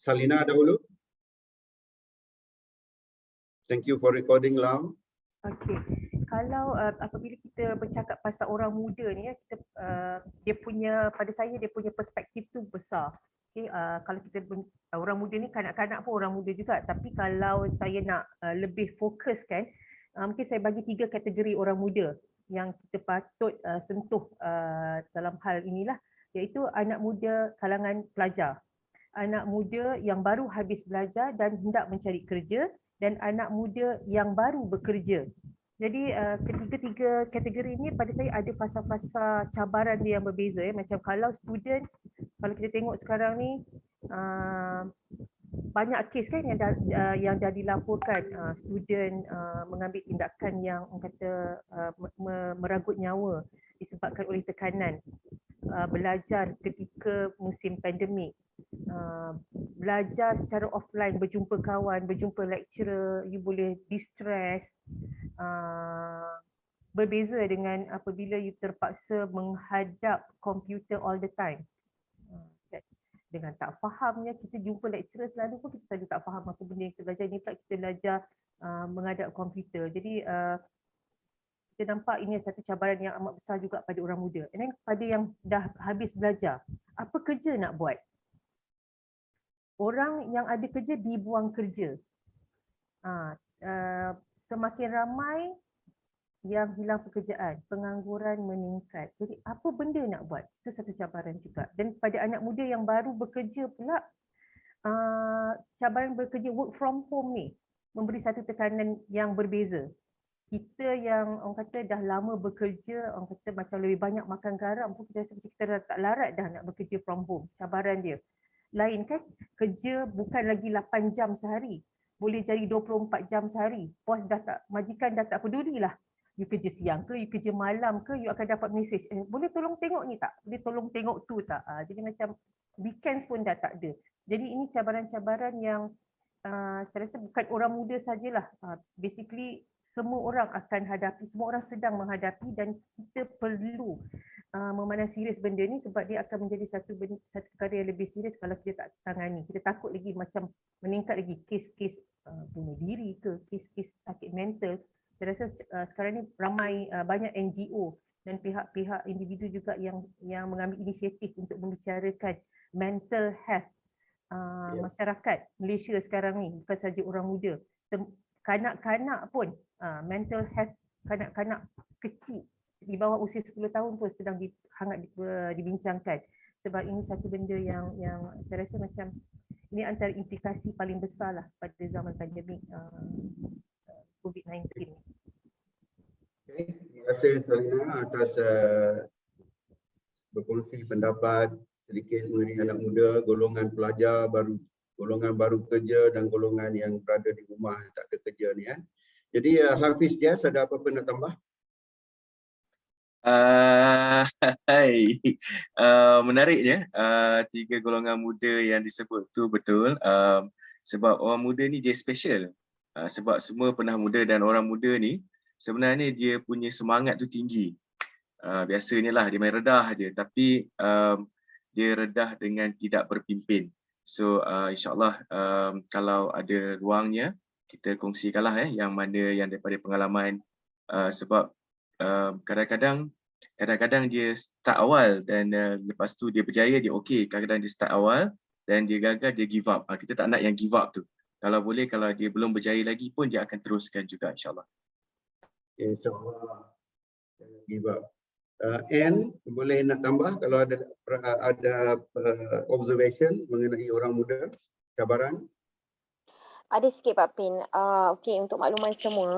Salina dahulu. Thank you for recording loud. Okey. Kalau apabila kita bercakap pasal orang muda ni, kita dia punya, pada saya dia punya perspektif tu besar. Okey, kalau kita orang muda ni, kanak-kanak pun orang muda juga, tapi kalau saya nak lebih fokuskan, mungkin saya bagi 3 kategori orang muda yang kita patut sentuh dalam hal inilah, iaitu anak muda kalangan pelajar, anak muda yang baru habis belajar dan hendak mencari kerja, dan anak muda yang baru bekerja. Jadi ketiga-tiga kategori ini pada saya ada fasa-fasa cabaran dia yang berbeza ya. Macam kalau student, kalau kita tengok sekarang ni banyak kes kan yang dah dilaporkan, student mengambil tindakan yang orang kata merenggut nyawa disebabkan oleh tekanan belajar ketika musim pandemik. Belajar secara offline, berjumpa kawan, berjumpa lecturer, you boleh distress. Berbeza dengan apabila you terpaksa menghadap komputer all the time. Dengan tak fahamnya, kita jumpa lecturer selalu pun kita selalu tak faham apa benda yang kita belajar. Ini pula kita belajar menghadap komputer. Jadi kita nampak ini satu cabaran yang amat besar juga pada orang muda. Dan pada yang dah habis belajar, apa kerja nak buat? Orang yang ada kerja dibuang kerja. Semakin ramai yang hilang pekerjaan, pengangguran meningkat. Jadi apa benda nak buat? Itu satu cabaran juga. Dan pada anak muda yang baru bekerja pula, cabaran bekerja work from home ni memberi satu tekanan yang berbeza. Kita yang orang kata dah lama bekerja, orang kata macam lebih banyak makan garam pun kita rasa kita dah tak larat dah nak bekerja from home. Cabaran dia lain kan, kerja bukan lagi 8 jam sehari, boleh jadi 24 jam sehari. Bos dah tak, majikan dah tak pedulilah. You kerja siang ke, you kerja malam ke, you akan dapat mesej, boleh tolong tengok ni tak? Boleh tolong tengok tu tak? Jadi macam weekends pun dah tak ada. Jadi ini cabaran-cabaran yang saya rasa bukan orang muda sajalah. Basically semua orang akan hadapi, semua orang sedang menghadapi, dan kita perlu memandang serius benda ni sebab dia akan menjadi satu perkara yang lebih serius kalau kita tak tangani. Kita takut lagi macam meningkat lagi kes-kes bunuh diri ke, kes-kes sakit mental. Saya rasa sekarang ni ramai banyak NGO dan pihak-pihak individu juga yang mengambil inisiatif untuk membicarakan mental health masyarakat Malaysia sekarang ni, bukan saja orang muda. Kanak-kanak pun, mental health kanak-kanak kecil di bawah usia 10 tahun pun sedang hangat dibincangkan. Sebab ini satu benda yang saya rasa macam ini antara implikasi paling besar lah pada zaman pandemik COVID-19. Okay. Terima kasih Salina atas berkongsi pendapat sedikit mengenai anak muda, golongan pelajar baru, golongan baru kerja dan golongan yang berada di rumah tak ada kerja ni kan. Jadi Hafiz Jaz, ada apa-apa nak tambah? Menariknya, 3 golongan muda yang disebut tu betul. Sebab orang muda ni dia special. Sebab semua pernah muda, dan orang muda ni sebenarnya dia punya semangat tu tinggi. Biasanya lah dia main redah je, tapi dia redah dengan tidak berpimpin. So insyaAllah kalau ada ruangnya kita kongsikanlah yang mana yang daripada pengalaman, sebab kadang-kadang dia start awal dan lepas tu dia berjaya, dia okey. Kadang-kadang dia start awal dan dia gagal, dia give up. Kita tak nak yang give up tu. Kalau boleh, kalau dia belum berjaya lagi pun dia akan teruskan juga insyaAllah. InsyaAllah give up. Anne, boleh nak tambah kalau ada observation mengenai orang muda, cabaran? Ada sikit Pak Pin. Okey, untuk makluman semua,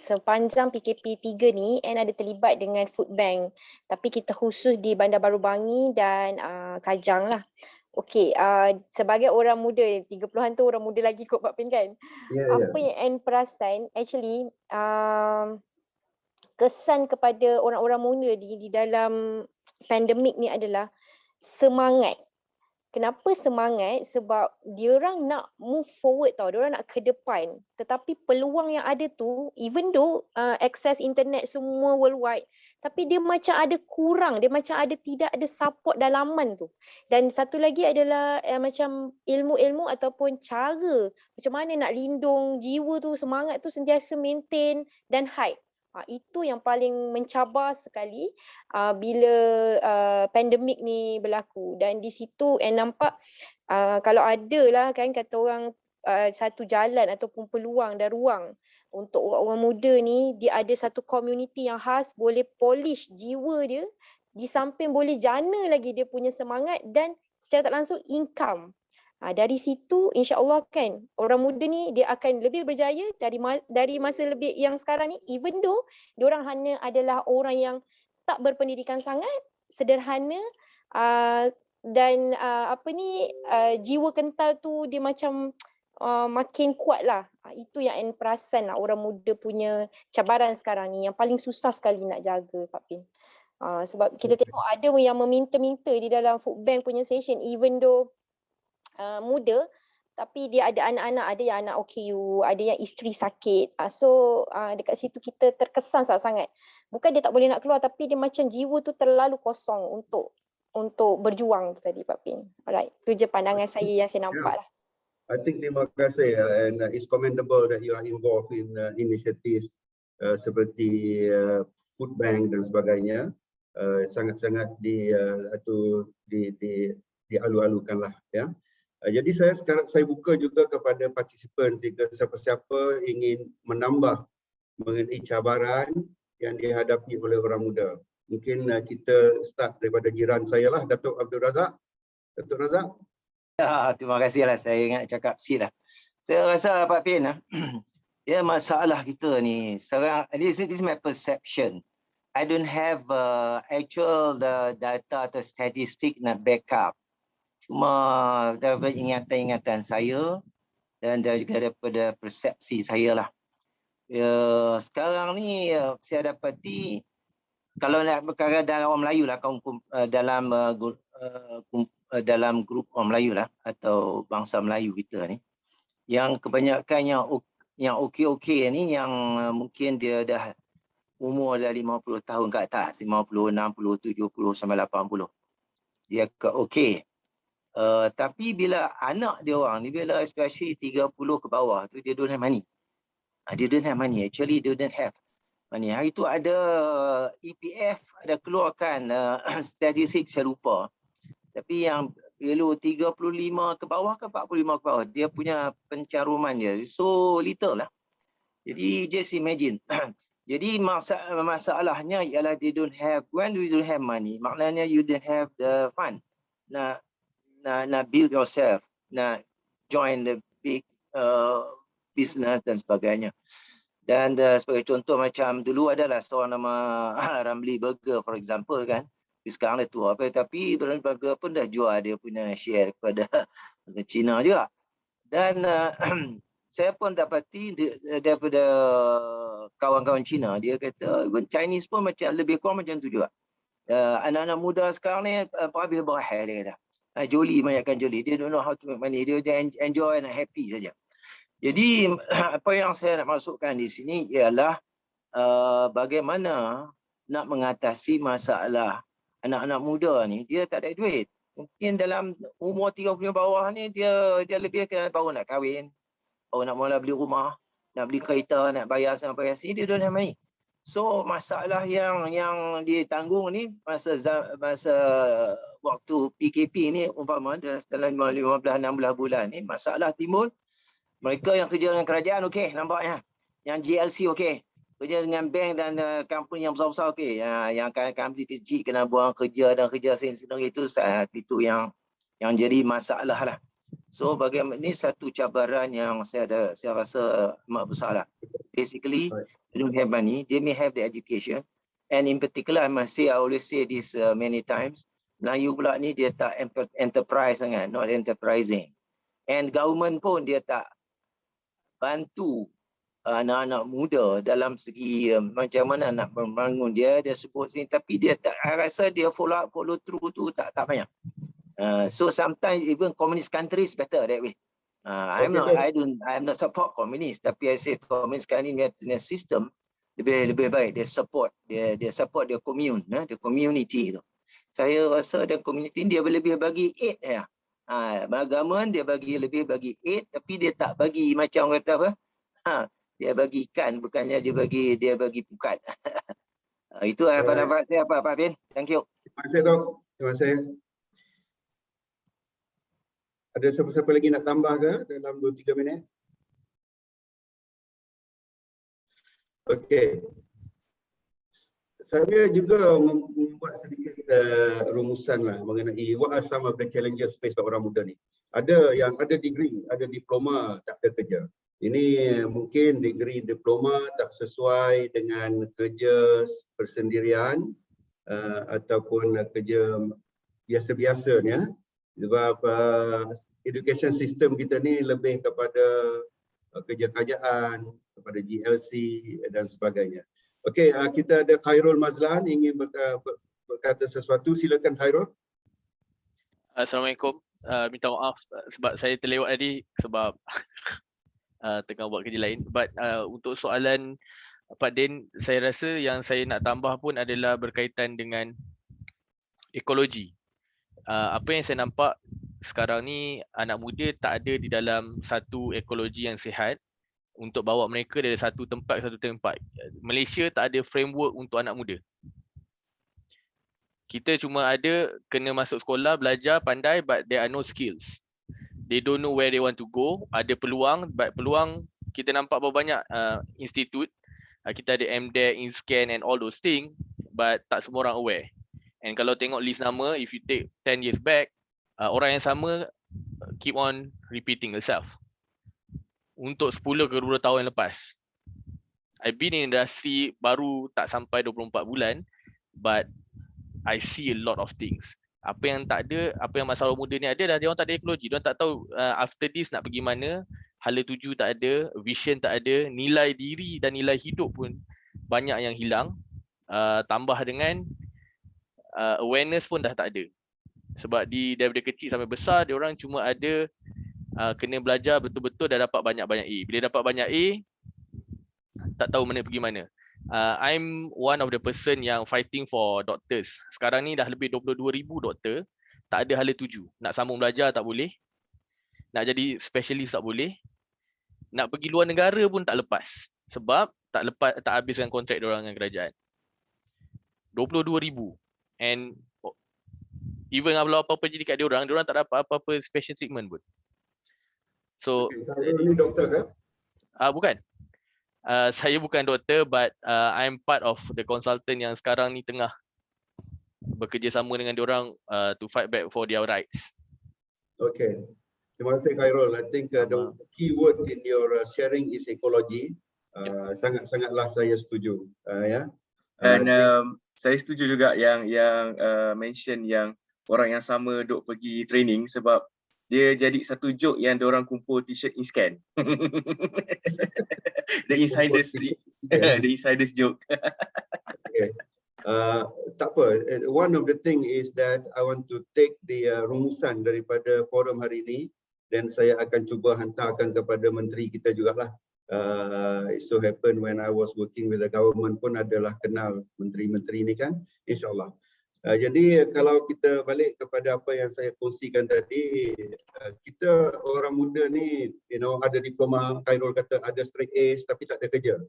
sepanjang PKP 3 ni, Anne ada terlibat dengan food bank. Tapi kita khusus di Bandar Baru Bangi dan Kajang lah. Okey, sebagai orang muda, 30-an tu orang muda lagi kot Pak Pin kan? Apa yang Anne perasan, actually, kesan kepada orang-orang muda di dalam pandemik ni adalah semangat. Kenapa semangat? Sebab diorang nak move forward tau, diorang nak ke depan. Tetapi peluang yang ada tu, even though access internet semua worldwide, tapi dia macam ada kurang, dia macam ada tidak ada support dalaman tu. Dan satu lagi adalah macam ilmu-ilmu ataupun cara macam mana nak lindung jiwa tu, semangat tu sentiasa maintain dan high. Itu yang paling mencabar sekali bila pandemik ni berlaku. Dan di situ nampak kalau ada lah kan kata orang satu jalan ataupun peluang dan ruang untuk orang muda ni, dia ada satu community yang khas, boleh polish jiwa dia, di samping boleh jana lagi dia punya semangat dan secara tak langsung income. Dari situ insya-Allah kan orang muda ni dia akan lebih berjaya dari masa lebih yang sekarang ni, even though diorang hanya adalah orang yang tak berpendidikan sangat, sederhana dan jiwa kental tu dia macam makin kuat lah. Itu yang Anne perasan lah orang muda punya cabaran sekarang ni, yang paling susah sekali nak jaga, Pak Pin. Sebab kita tengok ada yang meminta-minta di dalam food bank punya session, even though muda, tapi dia ada anak-anak, ada yang anak OKU, ada yang isteri sakit. So dekat situ kita terkesan sangat-sangat. Bukan dia tak boleh nak keluar, tapi dia macam jiwa tu terlalu kosong untuk berjuang tu tadi, Pak Pin. Alright, itu je pandangan saya yang saya nampak lah. I think terima kasih and it's commendable that you are involved in initiatives seperti food bank dan sebagainya. Sangat-sangat dialu-alukan lah ya. Jadi sekarang saya buka juga kepada partisipan jika siapa-siapa ingin menambah mengenai cabaran yang dihadapi oleh orang muda. Mungkin kita start daripada jiran saya lah, Datuk Abdul Razak. Datuk Razak. Ya, terima kasih lah, saya ingat cakap sikit lah. Saya rasa Pak Pin ya, masalah kita ni, this is my perception. I don't have actual data atau statistik nak backup. Cuma daripada ingatan-ingatan saya dan juga daripada persepsi saya lah. Sekarang ni saya dapati kalau nak perkara dalam orang Melayu lah, dalam grup orang Melayu lah atau bangsa Melayu kita ni, yang kebanyakan yang okey-okey ni, yang mungkin dia dah umur dah 50 tahun ke atas, 50, 60, 70 sampai 80. Dia okey. Tapi bila anak dia orang ni, bila especially 30 ke bawah tu, dia don't have money. Dia don't have money. Actually, they don't have money. Hari tu ada EPF ada keluarkan statistik, saya lupa. Tapi yang below 35 ke bawah ke 45 ke bawah, dia punya pencaruman dia so little lah. Jadi just imagine. Jadi masalahnya ialah they don't have, when you don't have money, maknanya you don't have the fund. Nak build yourself, nak join the big business dan sebagainya. Dan sebagai contoh, macam dulu adalah seorang nama Ramli Burger for example kan. Sekarang dah tua tapi Ramli Burger pun dah jual dia punya share kepada China juga. Dan saya pun dapati daripada kawan-kawan Cina, dia kata Chinese pun macam lebih kurang macam tu juga. Anak-anak muda sekarang ni habis berahal, dia kata. Joli, banyakkan joli. Dia don't know how to make money. Dia enjoy and happy saja. Jadi apa yang saya nak masukkan di sini ialah bagaimana nak mengatasi masalah anak-anak muda ni. Dia tak ada duit. Mungkin dalam umur 30 bawah ni dia lebih baru nak kahwin, baru nak mula beli rumah, nak beli kereta, nak bayar sampai sini, dia don't have money. So masalah yang ditanggung ni masa waktu PKP ni, umpama dalam 15-16 bulan ni, masalah timbul. Mereka yang kerja dengan kerajaan okey, nampaknya. Yang GLC okey. Kerja dengan bank dan company yang besar-besar okey. Yang company kecil kena buang kerja dan kerja sendiri itu yang jadi masalah lah. So bagaimana ini satu cabaran yang saya rasa amat besar lah. Basically, they don't have money, they may have the education. And in particular, I always say this many times, Melayu pula ni dia tak enterprise sangat, not enterprising. And government pun dia tak bantu anak-anak muda dalam segi macam mana nak membangun dia sebut sini, tapi dia tak, saya rasa dia follow through tu tak banyak. So sometimes even communist countries better that way. I'm not support communist, tapi I say communist sekarang ni punya sistem lebih baik. Dia support their commune, the community tu. Saya rasa the community dia lebih bagi aid ya. Agama dia lebih bagi aid, tapi dia tak bagi macam kata apa? Dia bagi ikan, bukannya dia bagi pukat. Itu pendapat saya Pak Fin. Thank you. Terima kasih Tok. Terima kasih. Ada siapa-siapa lagi nak tambah ke dalam 2-3 minit? Okey. Saya juga membuat sedikit rumusan lah mengenai what are some of the challenges faced by orang muda ni. Ada yang ada degree, ada diploma, tak ada kerja. Ini mungkin degree diploma tak sesuai dengan kerja persendirian ataupun kerja biasa-biasanya. Sebab education system kita ni lebih kepada kerja kerajaan, kepada GLC dan sebagainya. Okey, kita ada Khairul Mazlan ingin berkata sesuatu. Silakan Khairul. Assalamualaikum. Minta maaf sebab saya terlewat tadi sebab tengah buat kerja lain. But untuk soalan Pak Din, saya rasa yang saya nak tambah pun adalah berkaitan dengan ekologi. Apa yang saya nampak sekarang ni, anak muda tak ada di dalam satu ekologi yang sihat untuk bawa mereka dari satu tempat ke satu tempat. Malaysia tak ada framework untuk anak muda. Kita cuma ada kena masuk sekolah, belajar, pandai, but there are no skills. They don't know where they want to go. Ada peluang, but peluang kita nampak berapa banyak institut. Kita ada MDEC, InScan and all those things, but tak semua orang aware. And kalau tengok list nama, if you take 10 years back, orang yang sama keep on repeating itself. Untuk 10 ke 20 tahun yang lepas. I've been in industry baru tak sampai 24 bulan, but I see a lot of things. Apa yang tak ada, apa yang masalah muda ni ada, dia orang tak ada ekologi. Dia orang tak tahu after this nak pergi mana, hala tuju tak ada, vision tak ada, nilai diri dan nilai hidup pun banyak yang hilang. Tambah dengan awareness pun dah tak ada. Sebab daripada kecil sampai besar, dia orang cuma ada kena belajar betul-betul dah dapat banyak-banyak A. Bila dapat banyak A, tak tahu mana pergi mana. I'm one of the person yang fighting for doctors. Sekarang ni dah lebih 22,000 doktor, tak ada hala tuju. Nak sambung belajar tak boleh. Nak jadi specialist tak boleh. Nak pergi luar negara pun tak lepas. Sebab tak habiskan kontrak diorang dengan kerajaan. 22,000. And even kalau apa-apa jadi kat diorang tak dapat apa-apa special treatment pun. So, ini doktor ke? Bukan. Saya bukan doktor, but I'm part of the consultant yang sekarang ni tengah bekerjasama dengan diorang to fight back for their rights. Okay. Terima kasih Khairul. I think the key word in your sharing is ecology. Sangat-sangatlah saya setuju. Dan saya setuju juga yang mention yang orang yang sama duk pergi training sebab dia jadi satu joke yang diorang kumpul t-shirt InScan. The insiders joke. Okay. Tak apa. One of the thing is that I want to take the rumusan daripada forum hari ini dan saya akan cuba hantarkan kepada menteri kita jugalah. It so happen when I was working with the government pun adalah kenal menteri-menteri ni kan, insyaAllah. Jadi kalau kita balik kepada apa yang saya kongsikan tadi, kita orang muda ni, ada diploma, Khairul kata ada straight A's tapi tak ada kerja.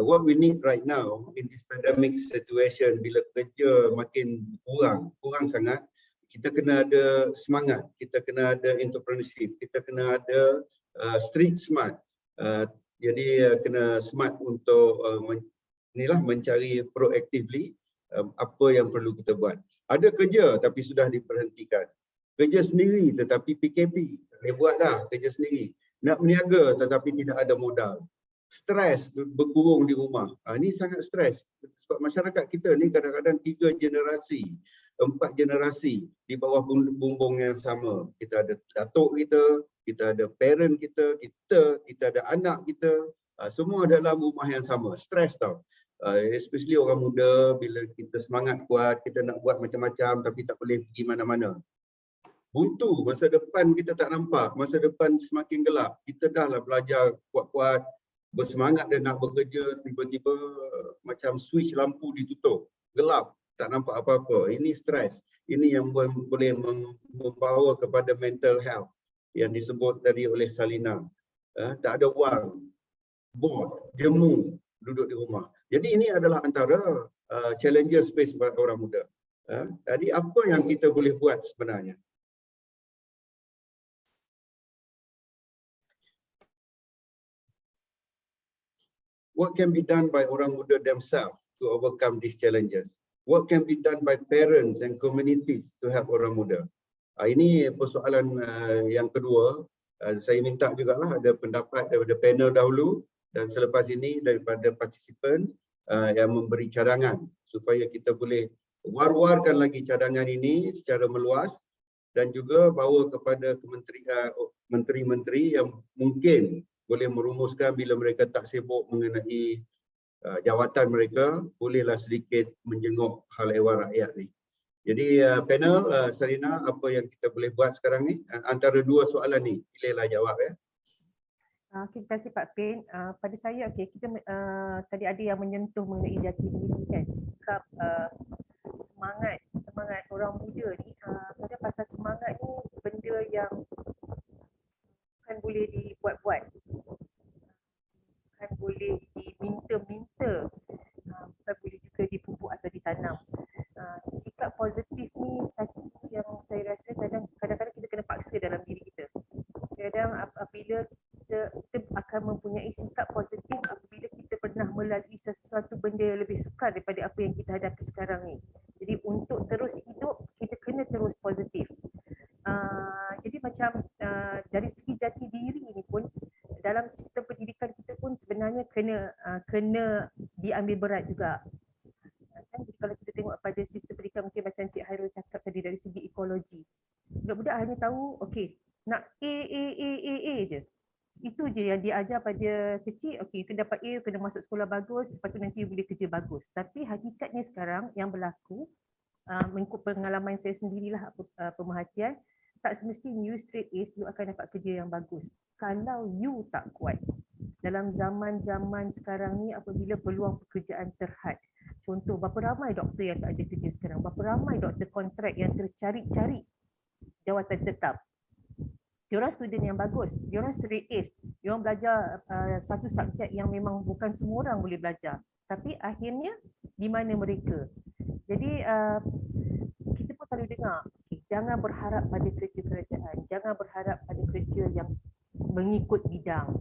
What we need right now in this pandemic situation, bila kerja makin kurang sangat, kita kena ada semangat, kita kena ada entrepreneurship, kita kena ada street smart. Jadi kena smart untuk mencari proactively apa yang perlu kita buat. Ada kerja tapi sudah diperhentikan. Kerja sendiri tetapi PKP. Boleh buat dah kerja sendiri. Nak berniaga tetapi tidak ada modal. Stres berkurung di rumah. Ini sangat stres. Sebab masyarakat kita ni kadang-kadang 3 generasi, 4 generasi di bawah bumbung yang sama. Kita ada datuk kita ada parent kita ada anak kita. Semua dalam rumah yang sama. Stres tau. Especially orang muda, bila kita semangat kuat, kita nak buat macam-macam tapi tak boleh pergi mana-mana. buntu, masa depan kita tak nampak, masa depan semakin gelap. Kita dah lah belajar kuat-kuat, bersemangat dan nak bekerja, tiba-tiba macam switch lampu ditutup, gelap, tak nampak apa-apa. Ini stres. Ini yang boleh membawa kepada mental health yang disebut tadi oleh Salina. Tak ada wang, bored, jemu, duduk di rumah. Jadi ini adalah antara challenges space buat orang muda. Jadi apa yang kita boleh buat sebenarnya? What can be done by orang muda themselves to overcome these challenges? What can be done by parents and communities to help orang muda? Ini persoalan yang kedua. Saya minta jugalah ada pendapat daripada panel dahulu dan selepas ini daripada partisipan yang memberi cadangan supaya kita boleh war-warkan lagi cadangan ini secara meluas dan juga bawa kepada menteri-menteri yang mungkin boleh merumuskan bila mereka tak sibuk mengenai jawatan mereka, bolehlah sedikit menjenguk hal ehwal rakyat ni. Jadi panel, Salina, apa yang kita boleh buat sekarang ni? Antara dua soalan ni, pilihlah jawab ya. Terima kasih Pak Pin. Pada saya, kita tadi ada yang menyentuh mengenai jati diri kan, sikap semangat orang muda ni. Pada pasal semangat ni benda yang bukan boleh dibuat-buat, bukan boleh diminta-minta, bukan boleh juga dipupuk atau ditanam. Sikap positif ni satu yang saya rasa kadang-kadang kita kena paksa dalam diri kita. Kadang apabila kita akan mempunyai sikap positif apabila kita pernah melalui sesuatu benda yang lebih sukar daripada apa yang kita hadapi sekarang ni. Jadi untuk terus hidup, kita kena terus positif. Jadi macam dari segi jati diri ni pun, dalam sistem pendidikan kita pun sebenarnya kena diambil berat juga. Jadi kalau kita tengok pada sistem pendidikan, mungkin macam Cik Hairul cakap tadi, dari segi ekologi, budak-budak hanya tahu nak A je. Itu je yang diajar pada kecil. Kita dapat A, kena masuk sekolah bagus, lepas tu nanti boleh kerja bagus. Tapi hakikatnya sekarang yang berlaku, mengikut pengalaman saya sendirilah, pemerhatian, tak semestinya you straight A's, you akan dapat kerja yang bagus. Kalau you tak kuat. Dalam zaman-zaman sekarang ni, apabila peluang pekerjaan terhad. Contoh, berapa ramai doktor yang tak ada kerja sekarang? Berapa ramai doktor kontrak yang tercari-cari jawatan tetap? Diorang student yang bagus, diorang straight A's, diorang belajar satu subjek yang memang bukan semua orang boleh belajar. Tapi akhirnya, di mana mereka? Jadi, kita pun selalu dengar, jangan berharap pada kerja kerajaan, jangan berharap pada kerja yang mengikut bidang.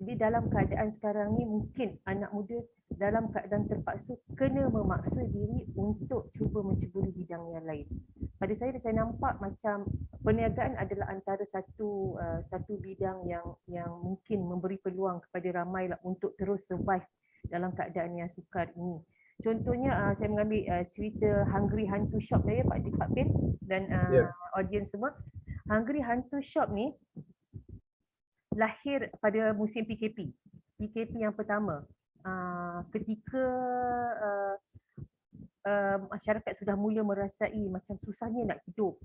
Jadi dalam keadaan sekarang ni, mungkin anak muda dalam keadaan terpaksa kena memaksa diri untuk cuba mencuburi bidang yang lain. Pada saya nampak macam perniagaan adalah antara satu bidang yang mungkin memberi peluang kepada ramai untuk terus survive dalam keadaan yang sukar ini. Contohnya saya mengambil cerita Hungry Hantu Shop saya, Pak Pin dan audience semua. Hungry Hantu Shop ni lahir pada musim PKP yang pertama. Ketika masyarakat sudah mula merasai macam susahnya nak hidup,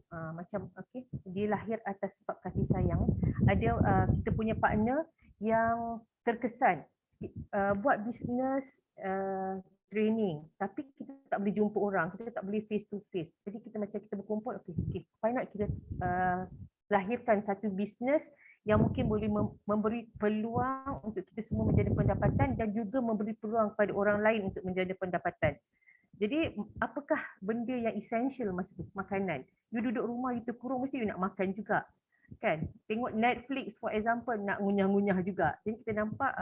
dia lahir atas sebab kasih sayang. Ada kita punya partner yang terkesan buat bisnes training, tapi kita tak boleh jumpa orang, kita tak boleh face to face. Jadi kita berkumpul, why not kita lahirkan satu bisnes yang mungkin boleh memberi peluang untuk kita semua menjadi pendapatan dan juga memberi peluang kepada orang lain untuk menjadi pendapatan. Jadi apakah benda yang essential masa tu? Makanan. You duduk rumah, you terkurung, mesti you nak makan juga. Kan? Tengok Netflix for example, nak ngunyah-ngunyah juga. Jadi kita nampak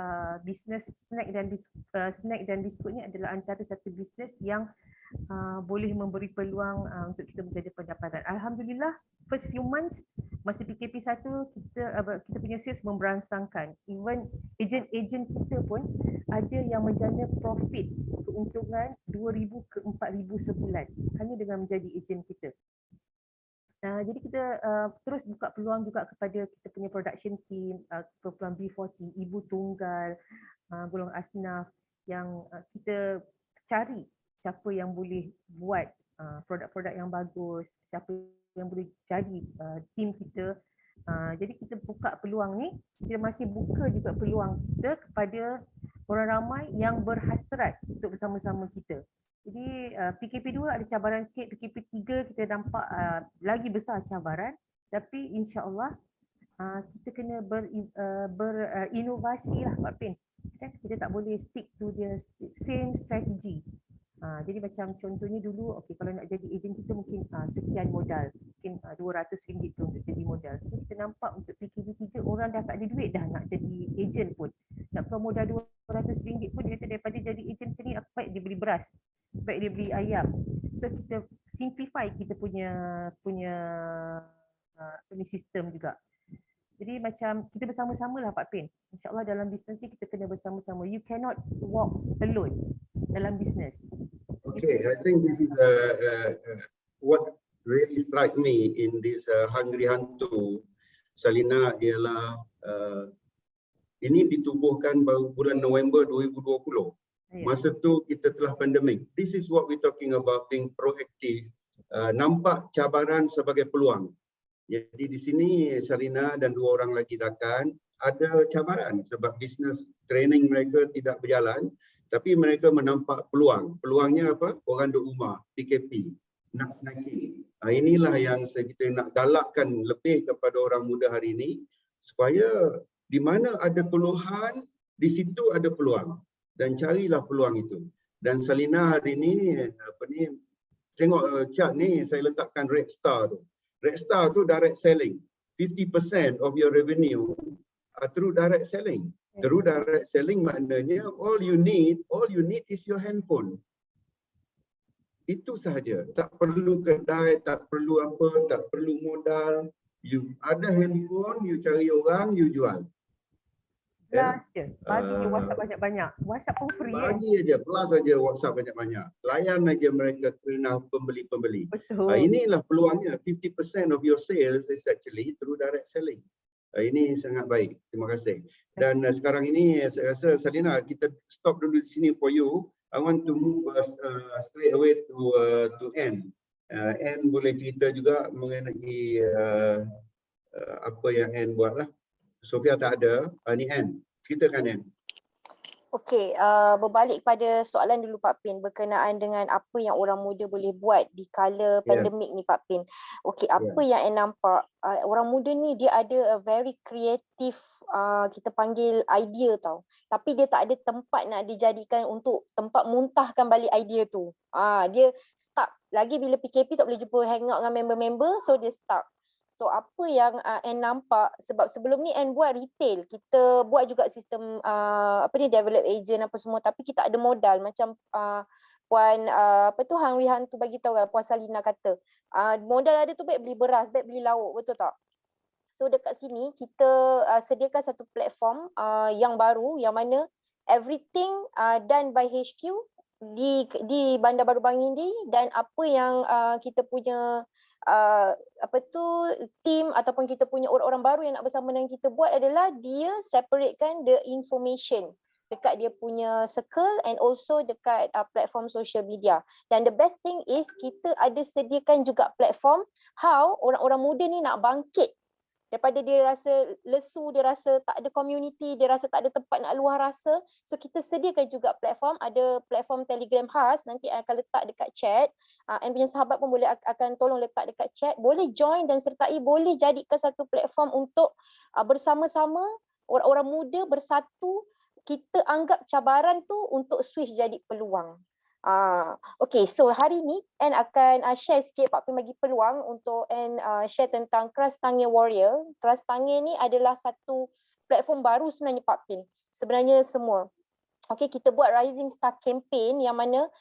bisnes snack dan biskut ni adalah antara satu bisnes yang boleh memberi peluang untuk kita menjadi pendapatan. Alhamdulillah, first few months masa PKP 1 kita punya sales memberangsangkan. Even ejen-ejen kita pun ada yang menjana profit keuntungan 2,000 ke 4,000 sebulan hanya dengan menjadi ejen kita. Jadi kita terus buka peluang juga kepada kita punya production team, perempuan B40, ibu tunggal, golongan asnaf yang kita cari siapa yang boleh buat produk-produk yang bagus, siapa yang boleh jadi tim kita. Jadi kita buka peluang ni, kita masih buka juga peluang kita kepada orang ramai yang berhasrat untuk bersama-sama kita. Jadi PKP 2 ada cabaran sikit, PKP 3 kita nampak lagi besar cabaran, tapi insya-Allah kita kena berinovasi lah Pak Pin. Kita tak boleh stick to the same strategy. Jadi macam contohnya dulu, okay, kalau nak jadi ejen kita mungkin sekian modal, mungkin RM200 tu untuk jadi modal. So kita nampak untuk PKP 3 orang dah tak ada duit dah nak jadi ejen pun. Nak keluar modal RM200 pun dia kata daripada jadi ejen sini baik dia beli beras, baik dia beli ayam. So kita simplify kita punya sistem juga. Jadi macam kita bersama-sama lah Pak Pin. InsyaAllah dalam bisnes ni kita kena bersama-sama. You cannot walk alone dalam bisnes. Okay, I think this is what really struck me in this Hungry Hantu Salina ialah ini ditubuhkan baru bulan November 2020. Masa tu kita telah pandemik. This is what we talking about, being proactive. Nampak cabaran sebagai peluang. Jadi di sini Salina dan 2 orang lagi rakan ada cabaran sebab bisnes training mereka tidak berjalan, tapi mereka menampak peluang. Peluangnya apa? Orang duduk rumah, PKP, nak snacking. Inilah yang kita nak galakkan lebih kepada orang muda hari ini, supaya di mana ada keluhan, di situ ada peluang, dan carilah peluang itu. Dan Salina hari ini tengok chart ni, saya letakkan red star tu. Red star tu direct selling. 50% of your revenue are through direct selling. Through direct selling maknanya all you need is your handphone. Itu sahaja. Tak perlu kedai, tak perlu apa, tak perlu modal. You ada handphone, you cari orang, you jual. Plus je. Bagi je WhatsApp banyak-banyak. WhatsApp pun free. Bagi aja, plus saja WhatsApp banyak-banyak. Layan aja mereka kerana pembeli-pembeli. Betul. Inilah peluangnya. 50% of your sales is actually through direct selling. Ini sangat baik. Terima kasih. Dan sekarang ini saya rasa Salina, kita stop dulu di sini for you. I want to move straight away to Anne. Anne boleh cerita juga mengenai apa yang Anne buat lah. Sophia tak ada. Ni Anne. Ceritakan Anne. Okey, berbalik pada soalan dulu Pak Pin berkenaan dengan apa yang orang muda boleh buat di kala pandemik ni Pak Pin. Okey, apa yang nampak orang muda ni dia ada a very creative kita panggil idea tau. Tapi dia tak ada tempat nak dijadikan untuk tempat muntahkan balik idea tu. Dia stuck. Lagi bila PKP tak boleh jumpa hangout dengan member-member, so dia stuck. So apa yang Anne nampak, sebab sebelum ni Anne buat retail, kita buat juga sistem develop agent apa semua, tapi kita ada modal macam Puan Hungry Hantu bagi tahu kan, Puan Salina kata modal ada tu baik beli beras, baik beli lauk, betul tak? So dekat sini kita sediakan satu platform yang baru, yang mana everything done by HQ di Bandar Baru Bangi ni, dan apa yang kita punya team ataupun kita punya orang-orang baru yang nak bersama dengan kita buat adalah dia separatekan the information dekat dia punya circle and also dekat platform social media. Dan the best thing is kita ada sediakan juga platform how orang-orang muda ni nak bangkit daripada dia rasa lesu, dia rasa tak ada community, dia rasa tak ada tempat nak luah rasa. So kita sediakan juga platform, ada platform Telegram khas, nanti akan letak dekat chat. And punya sahabat pun boleh akan tolong letak dekat chat. Boleh join dan sertai, boleh jadikan satu platform untuk bersama-sama orang-orang muda bersatu, kita anggap cabaran tu untuk switch jadi peluang. Okay, so hari ni Anne akan share sikit, Pak Pin bagi peluang untuk Anne share tentang Keras Tangil Warrior. Keras Tangil ni adalah satu platform baru sebenarnya Pak Pin. Sebenarnya semua. Okay, kita buat Rising Star Campaign yang mana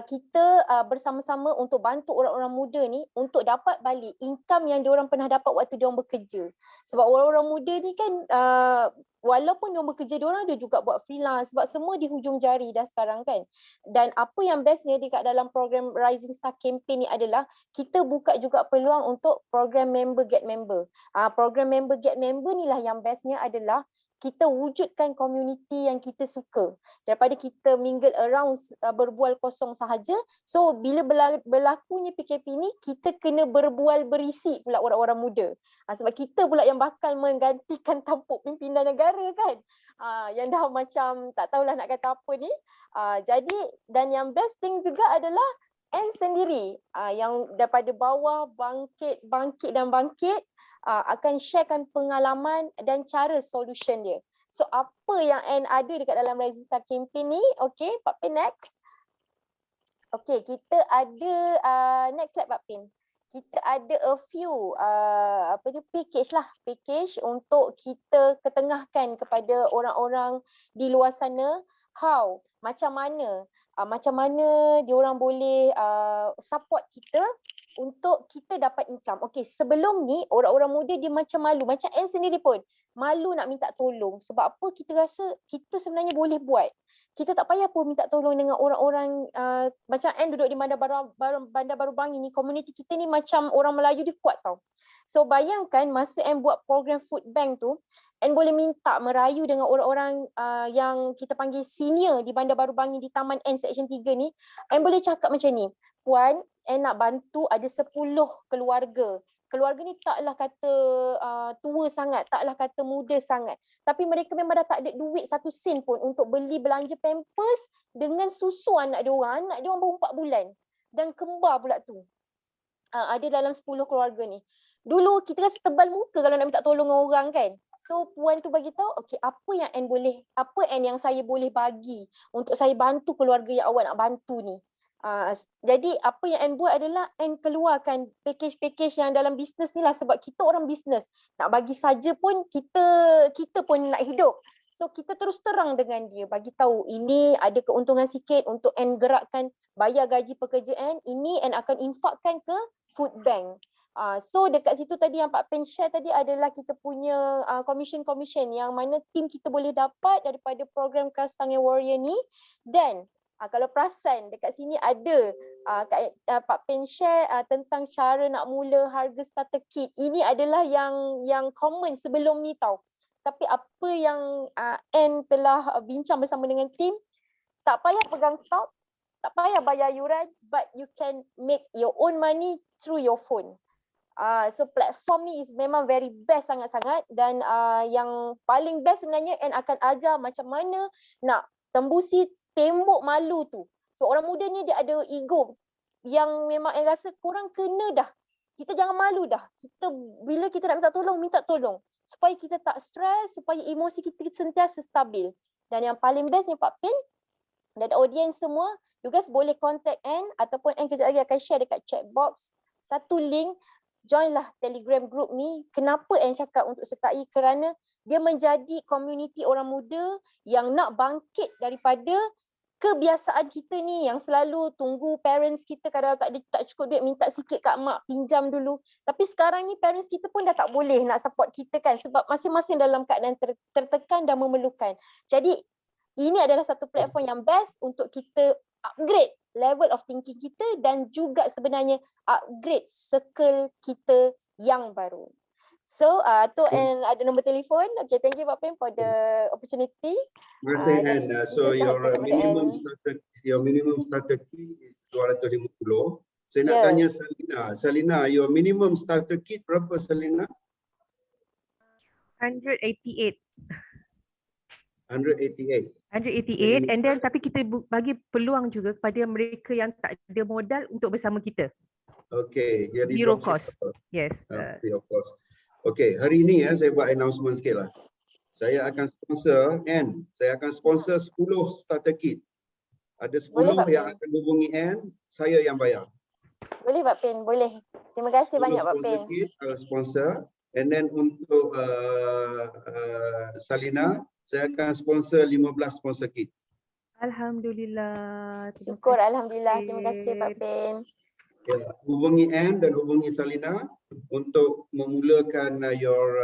kita bersama-sama untuk bantu orang-orang muda ni untuk dapat balik income yang diorang pernah dapat waktu diorang bekerja. Sebab orang-orang muda ni kan walaupun diorang bekerja, diorang ada juga buat freelance sebab semua di hujung jari dah sekarang kan. Dan apa yang bestnya dekat dalam program Rising Star Campaign ni adalah kita buka juga peluang untuk program member get member. Program member get member ni lah yang bestnya adalah kita wujudkan community yang kita suka daripada kita mingle around berbual kosong sahaja. So bila berlakunya PKP ni, kita kena berbual berisi pula orang-orang muda. Sebab kita pula yang bakal menggantikan tampuk pimpinan negara kan. Yang dah macam tak tahulah nak kata apa ni. Jadi dan yang best thing juga adalah N sendiri yang daripada bawah bangkit akan sharekan pengalaman dan cara solution dia. So apa yang N ada dekat dalam Resista campaign ni? Okay, Pak Pin next. Okay, kita ada next slide Pak Pin. Kita ada a few package untuk kita ketengahkan kepada orang-orang di luar sana. How? Macam mana diorang boleh support kita untuk kita dapat income. Okay, sebelum ni orang-orang muda dia macam malu. Macam N sendiri pun malu nak minta tolong. Sebab apa? Kita rasa kita sebenarnya boleh buat. Kita tak payah pun minta tolong dengan orang-orang macam N duduk di Bandar Baru Bangi ni, komuniti kita ni macam orang Melayu dia kuat tau. So bayangkan masa N buat program food bank tu, N boleh minta merayu dengan orang-orang yang kita panggil senior di Bandar Baru Bangi di Taman N Section 3 ni. N boleh cakap macam ni, Puan, N nak bantu ada 10 keluarga. Keluarga ni taklah kata tua sangat, taklah kata muda sangat. Tapi mereka memang dah tak ada duit 1 sen pun untuk beli belanja pampers dengan susu anak diorang. Anak diorang baru 4 bulan. Dan kembar pula tu. Ada dalam 10 keluarga ni. Dulu kita rasa tebal muka kalau nak minta tolong dengan orang kan. So puan tu bagi tahu, okey apa yang N boleh, apa N yang saya boleh bagi untuk saya bantu keluarga yang awak nak bantu ni. Jadi apa yang N buat adalah N keluarkan package-package yang dalam bisnes ni lah, sebab kita orang bisnes. Nak bagi saja pun kita pun nak hidup. So kita terus terang dengan dia, bagi tahu ini ada keuntungan sikit untuk N gerakkan bayar gaji pekerja N, ini N akan infakkan ke food bank. So dekat situ tadi yang Pak Pen share tadi adalah kita punya commission yang mana tim kita boleh dapat daripada program Kars Tangan Warrior ni. Dan kalau perasan dekat sini ada Pak Pen share tentang cara nak mula harga starter kit. Ini adalah yang common sebelum ni tau. Tapi apa yang N telah bincang bersama dengan tim, tak payah pegang stok, tak payah bayar yuran, but you can make your own money through your phone. So platform ni is memang very best sangat-sangat, dan yang paling best sebenarnya N akan ajar macam mana nak tembusi tembok malu tu. So orang muda ni dia ada ego yang memang N rasa korang kena dah. Kita jangan malu dah. Bila kita nak minta tolong. Supaya kita tak stres, supaya emosi kita sentiasa stabil. Dan yang paling best ni Pak Pin dan audience semua, you guys boleh contact N ataupun N kejap lagi akan share dekat chat box satu link. Joinlah Telegram group ni. Kenapa N cakap untuk sertai? Kerana dia menjadi komuniti orang muda yang nak bangkit daripada kebiasaan kita ni yang selalu tunggu parents kita kalau tak cukup duit minta sikit kat mak, pinjam dulu. Tapi sekarang ni parents kita pun dah tak boleh nak support kita kan, sebab masing-masing dalam keadaan tertekan dan memerlukan. Jadi ini adalah satu platform yang best untuk kita upgrade level of thinking kita dan juga sebenarnya upgrade circle kita yang baru. So tu and ada nombor telefon. Okay, thank you Pak Pim for the opportunity. Terima kasih Ann. So your minimum starter kit is 250. Saya nak tanya Salina, your minimum starter kit berapa Salina? 188. 188. And then tapi kita bagi peluang juga kepada mereka yang tak ada modal untuk bersama kita. Okay, jadi Zero cost. Yes. Free of cost. Okay, hari ini saya buat announcement sikit lah. Saya akan sponsor N. Saya akan sponsor 10 starter kit. Ada 10 yang akan hubungi N, saya yang bayar. Boleh Pak Pin, boleh. Terima kasih banyak Pak Pin. Kit, sponsor. And then untuk Salina, saya akan sponsor 15 sponsor kit. Alhamdulillah. Syukur Alhamdulillah. Terima kasih Pak Pin. Ya, hubungi Ann dan hubungi Salina untuk memulakan your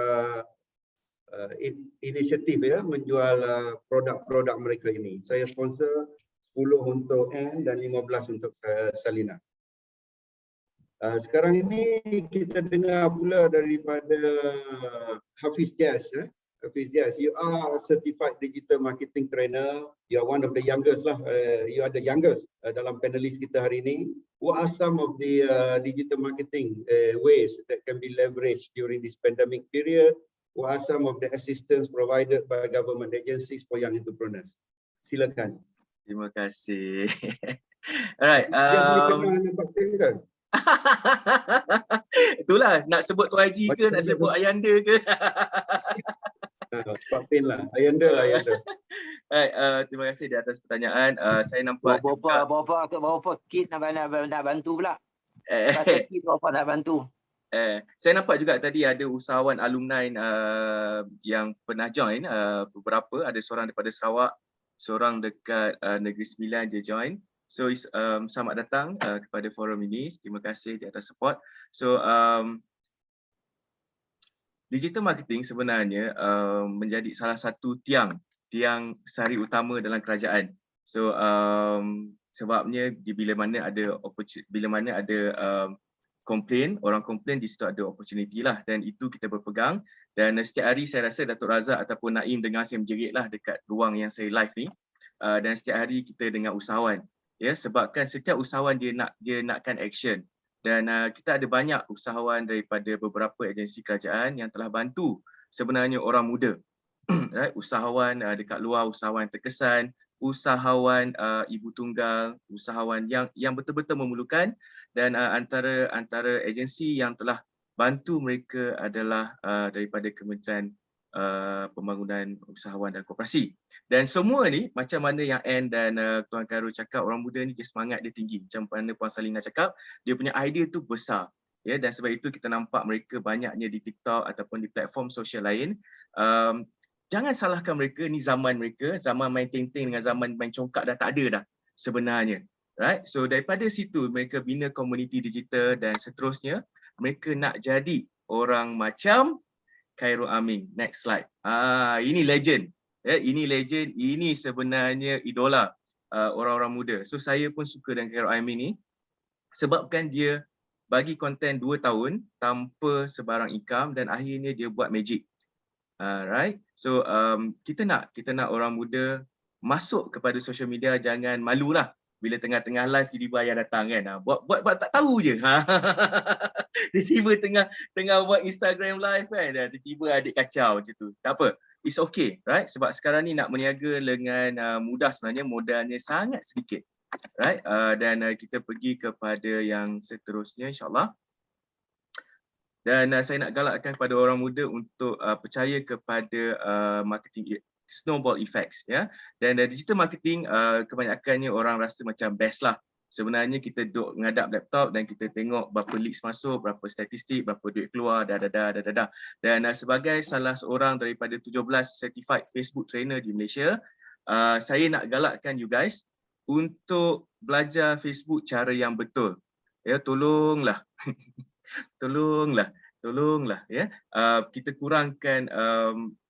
inisiatif ya, menjual produk-produk mereka ini. Saya sponsor 10 untuk Ann dan 15 untuk Salina. Sekarang ini kita dengar pula daripada Hafiz Jazz. Hafiz Dias, you are a certified digital marketing trainer. You are one of the youngest lah. You are the youngest dalam panelis kita hari ini. What are some of the digital marketing ways that can be leveraged during this pandemic period? What are some of the assistance provided by government agencies for young entrepreneurs? Silakan. Terima kasih. Alright. Just ni kenal nampak kan? Itulah, nak sebut Tuan Haji ke, nak sebut Ayanda ke. Pak Pin lah, Ayanda lah, Ayanda. Alright, terima kasih di atas pertanyaan. Saya nampak Berapa kit nak bantu pula. Satu kit berapa nak bantu. Saya nampak juga tadi ada usahawan alumni yang pernah join, beberapa, ada seorang daripada Sarawak, seorang dekat Negeri Sembilan dia join. So selamat datang kepada forum ini. Terima kasih di atas support. So digital marketing sebenarnya menjadi salah satu tiang sari utama dalam kerajaan. So sebabnya bila mana ada komplain, orang komplain, di situ ada opportunity lah, dan itu kita berpegang. Dan setiap hari saya rasa Datuk Razak ataupun Naim dengar saya menjerit lah dekat ruang yang saya live ni, dan setiap hari kita dengar usahawan, ya, sebabkan setiap usahawan dia nakkan action. Dan kita ada banyak usahawan daripada beberapa agensi kerajaan yang telah bantu sebenarnya orang muda. Right? Usahawan dekat luar, usahawan terkesan, usahawan ibu tunggal, usahawan yang betul-betul memerlukan, dan antara agensi yang telah bantu mereka adalah daripada Kementerian Pembangunan Usahawan dan Koperasi. Dan semua ni macam mana yang Anne dan Tuan Khairul cakap, orang muda ni dia semangat dia tinggi. Macam mana Puan Salina cakap, dia punya idea tu besar. Ya, dan sebab itu kita nampak mereka banyaknya di TikTok ataupun di platform sosial lain. Jangan salahkan mereka, ni zaman mereka, zaman main ting-ting dengan zaman main congkak dah tak ada dah sebenarnya. Right? So daripada situ mereka bina komuniti digital dan seterusnya mereka nak jadi orang macam Khairul Aming. Next slide. Ini legend. Ya, ini legend, ini sebenarnya idola orang-orang muda. So saya pun suka dengan Khairul Aming ni sebabkan dia bagi konten 2 tahun tanpa sebarang income dan akhirnya dia buat magic. Right? So kita nak orang muda masuk kepada social media, jangan malulah bila tengah-tengah live tiba-tiba ayah datang kan. Buat tak tahu je. Tiba-tiba tengah buat Instagram live kan, dan tiba-tiba adik kacau macam tu. Tak apa. It's okay, right? Sebab sekarang ni nak berniaga dengan mudah sebenarnya, modalnya sangat sedikit. Right? Dan kita pergi kepada yang seterusnya insya-Allah. Dan saya nak galakkan kepada orang muda untuk percaya kepada marketing snowball effects, ya. Dan digital marketing kebanyakannya orang rasa macam best lah. Sebenarnya kita duduk menghadap laptop dan kita tengok berapa leads masuk, berapa statistik, berapa duit keluar, dah. Dan sebagai salah seorang daripada 17 certified Facebook trainer di Malaysia, saya nak galakkan you guys untuk belajar Facebook cara yang betul. Ya, tolonglah. tolonglah ya. Kita kurangkan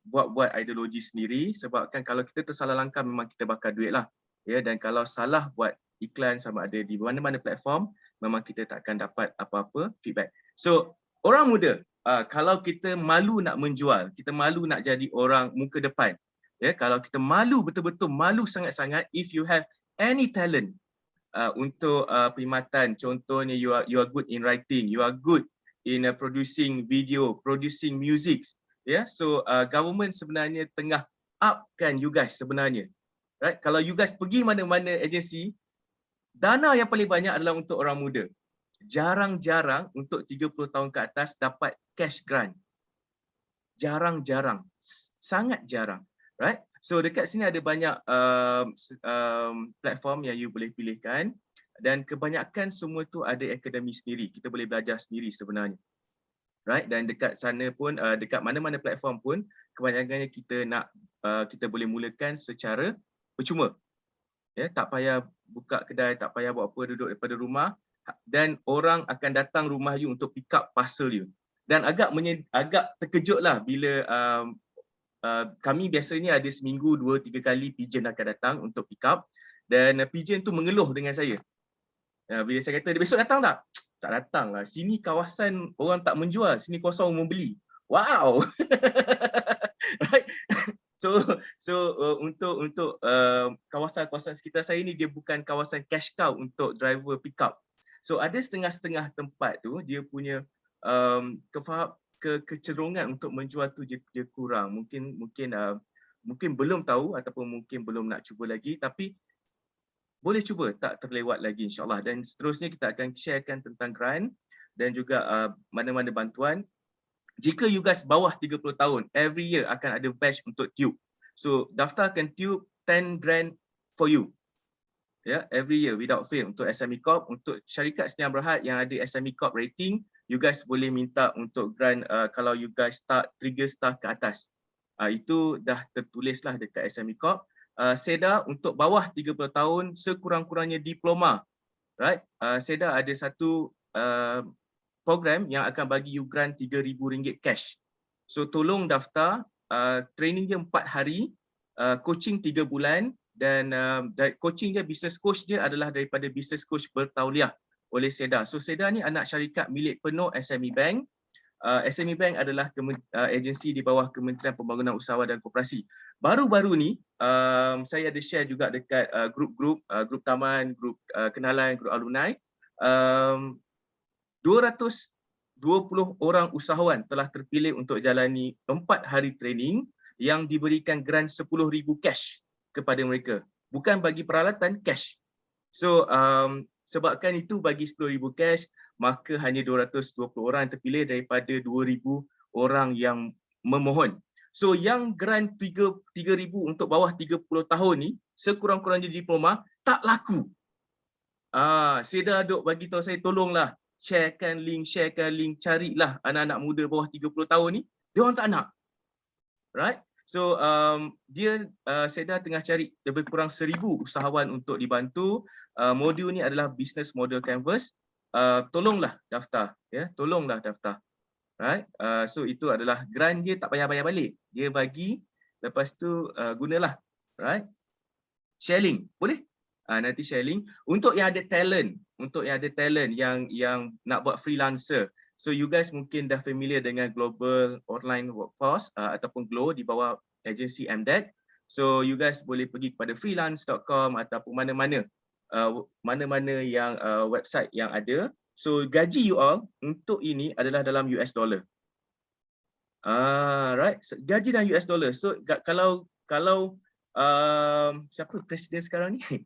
buat ideologi sendiri, sebabkan kalau kita tersalah langkah memang kita bakar duit lah. Ya, dan kalau salah buat iklan sama ada di mana-mana platform, memang kita takkan dapat apa-apa feedback. So, orang muda, kalau kita malu nak menjual, kita malu nak jadi orang muka depan. Ya, kalau kita malu, betul-betul malu sangat-sangat, if you have any talent untuk perkhidmatan, contohnya you are good in writing, you are good in producing video, producing music. Yeah, so government sebenarnya tengah upkan you guys sebenarnya. Right? Kalau you guys pergi mana-mana agensi, dana yang paling banyak adalah untuk orang muda. Jarang-jarang untuk 30 tahun ke atas dapat cash grant. Jarang-jarang. Sangat jarang. Right? So dekat sini ada banyak platform yang you boleh pilihkan, dan kebanyakan semua tu ada akademi sendiri. Kita boleh belajar sendiri sebenarnya. Right? Dan dekat sana pun, dekat mana-mana platform pun, kebanyakannya kita boleh mulakan secara percuma. Ya, tak payah buka kedai, tak payah buat apa, duduk daripada rumah, dan orang akan datang rumah you untuk pick up parcel you. Dan agak terkejutlah bila kami biasanya ada seminggu 2-3 kali pigeon akan datang untuk pick up, dan pigeon tu mengeluh dengan saya. Bila saya kata, dia besok datang tak? Tak datang lah. Sini kawasan orang tak menjual, sini kawasan orang membeli. Wow. Right? kawasan sekitar saya ni dia bukan kawasan cash cow untuk driver pick up. So ada setengah-setengah tempat tu dia punya kecenderungan untuk menjual tu dia kurang. Mungkin belum tahu ataupun mungkin belum nak cuba lagi, tapi boleh cuba, tak terlewat lagi insyaAllah. Dan seterusnya kita akan sharekan tentang grant dan juga mana-mana bantuan. Jika you guys bawah 30 tahun, every year akan ada batch untuk tube. So daftarkan tube 10 grand for you. Ya, every year without fail untuk SME Corp. Untuk syarikat Sdn Bhd yang ada SME Corp rating, you guys boleh minta untuk grant kalau you guys start 3 star ke atas. Itu dah tertulislah dekat SME Corp. SEDA untuk bawah 30 tahun sekurang-kurangnya diploma. Right? SEDA ada satu program yang akan bagi you grant RM3,000 cash. So tolong daftar, training dia 4 hari, coaching 3 bulan dan coaching dia, business coach dia adalah daripada business coach bertauliah oleh SEDA. So SEDA ni anak syarikat milik penuh SME Bank. SME Bank adalah agensi di bawah Kementerian Pembangunan Usahawan dan Koperasi. Baru-baru ni saya ada share juga dekat grup taman, grup kenalan, grup alumni. 220 orang usahawan telah terpilih untuk jalani 4 hari training yang diberikan grant 10,000 cash kepada mereka. Bukan bagi peralatan, cash. So sebabkan itu bagi 10,000 cash, maka hanya 220 orang terpilih daripada 2,000 orang yang memohon. So yang grant 3,000 untuk bawah 30 tahun ni, sekurang-kurangnya diploma, tak laku. SEDA duk bagi tahu saya, tolonglah sharekan link, carilah anak-anak muda bawah 30 tahun ni, dia orang tak nak. Right? So SEDA tengah cari lebih kurang 1,000 usahawan untuk dibantu. Modul ni adalah business model canvas. Tolonglah daftar, ya, tolonglah daftar. Right? So itu adalah grant dia, tak payah bayar balik. Dia bagi, lepas tu gunalah. Right? Sharing, boleh? Nanti sharing. Untuk yang ada talent, yang nak buat freelancer. So you guys mungkin dah familiar dengan Global Online Workforce ataupun GLO di bawah agensi MDEC. So you guys boleh pergi kepada freelance.com ataupun mana-mana yang website yang ada. So gaji you all untuk ini adalah dalam US dollar. Right? So, gaji dalam US dollar. So kalau siapa presiden sekarang ni?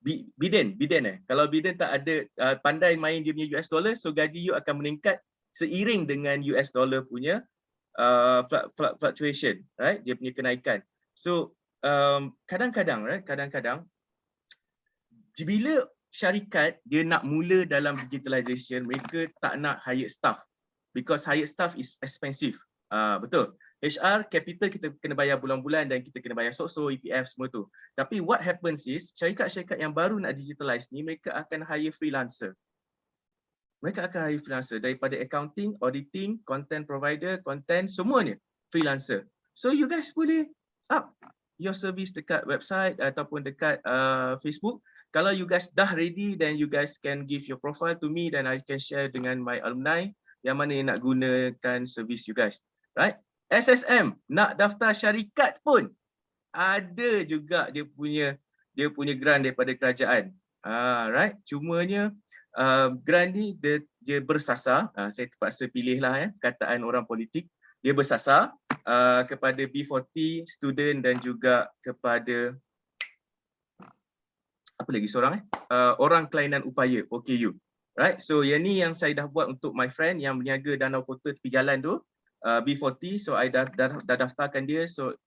Biden. Kalau Biden tak ada pandai main dia punya US dollar, so gaji you akan meningkat seiring dengan US dollar punya fluctuation, right? Dia punya kenaikan. So kadang-kadang bila syarikat dia nak mula dalam digitalization, mereka tak nak hire staff because hire staff is expensive. Betul. HR, capital kita kena bayar bulan-bulan dan kita kena bayar SOSO, EPF semua tu. Tapi what happens is, syarikat-syarikat yang baru nak digitalize ni, mereka akan hire freelancer. Daripada accounting, auditing, content provider, content, semuanya freelancer. So you guys boleh up your service dekat website ataupun dekat Facebook. Kalau you guys dah ready, then you guys can give your profile to me dan I can share dengan my alumni yang mana yang nak gunakan service you guys. Right? SSM nak daftar syarikat pun ada juga dia punya grant daripada kerajaan. Right? Cumanya grant ni dia bersasar, saya terpaksa pilihlah kataan orang politik. Dia bersasar kepada B40 student dan juga kepada apa lagi seorang orang kelainan upaya, OKU. Right? So yang ni yang saya dah buat untuk my friend yang berniaga danau kota tepi jalan tu. B40, so I dah daftarkan dia. So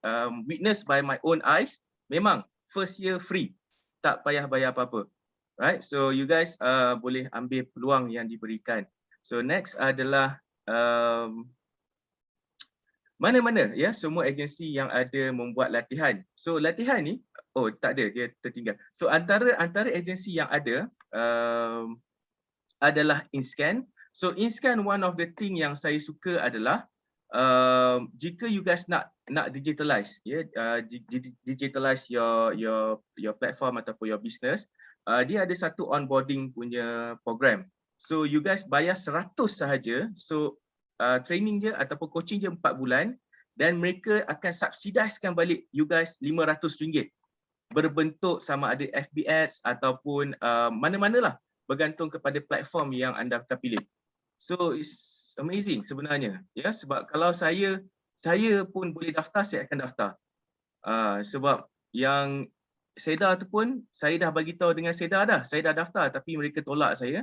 witness by my own eyes, memang first year free, tak payah bayar apa-apa. Right, so you guys boleh ambil peluang yang diberikan. So next adalah mana-mana ya, semua agensi yang ada membuat latihan. So latihan ni, tak ada, dia tertinggal. So antara agensi yang ada adalah InScan. So InScan, one of the thing yang saya suka adalah jika you guys nak digitalize, digitalize your platform ataupun your business, dia ada satu onboarding punya program. So you guys bayar 100 sahaja. So training dia ataupun coaching dia 4 bulan dan mereka akan subsidizekan balik you guys RM500. berbentuk sama ada FB Ads ataupun mana-manalah, bergantung kepada platform yang anda akan pilih. So it's amazing sebenarnya, ya, sebab kalau saya pun boleh daftar, saya akan daftar. Sebab yang Seda tu pun saya dah bagi tahu dengan Seda dah, saya dah daftar tapi mereka tolak saya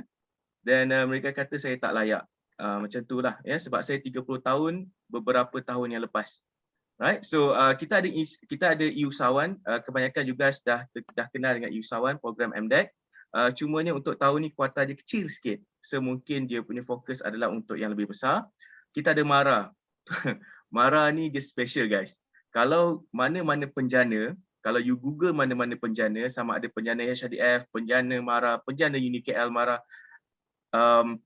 dan mereka kata saya tak layak. Macam itulah, ya, sebab saya 30 tahun beberapa tahun yang lepas. Right, so kita ada e-usahawan, kebanyakan juga dah kenal dengan e-usahawan program MDEC. Cumanya untuk tahun ni kuota dia kecil sikit. Semungkin dia punya fokus adalah untuk yang lebih besar. Kita ada MARA. MARA ni dia special guys. Kalau mana-mana penjana, kalau you Google mana-mana penjana, sama ada penjana HDF, penjana MARA, penjana UniKL MARA,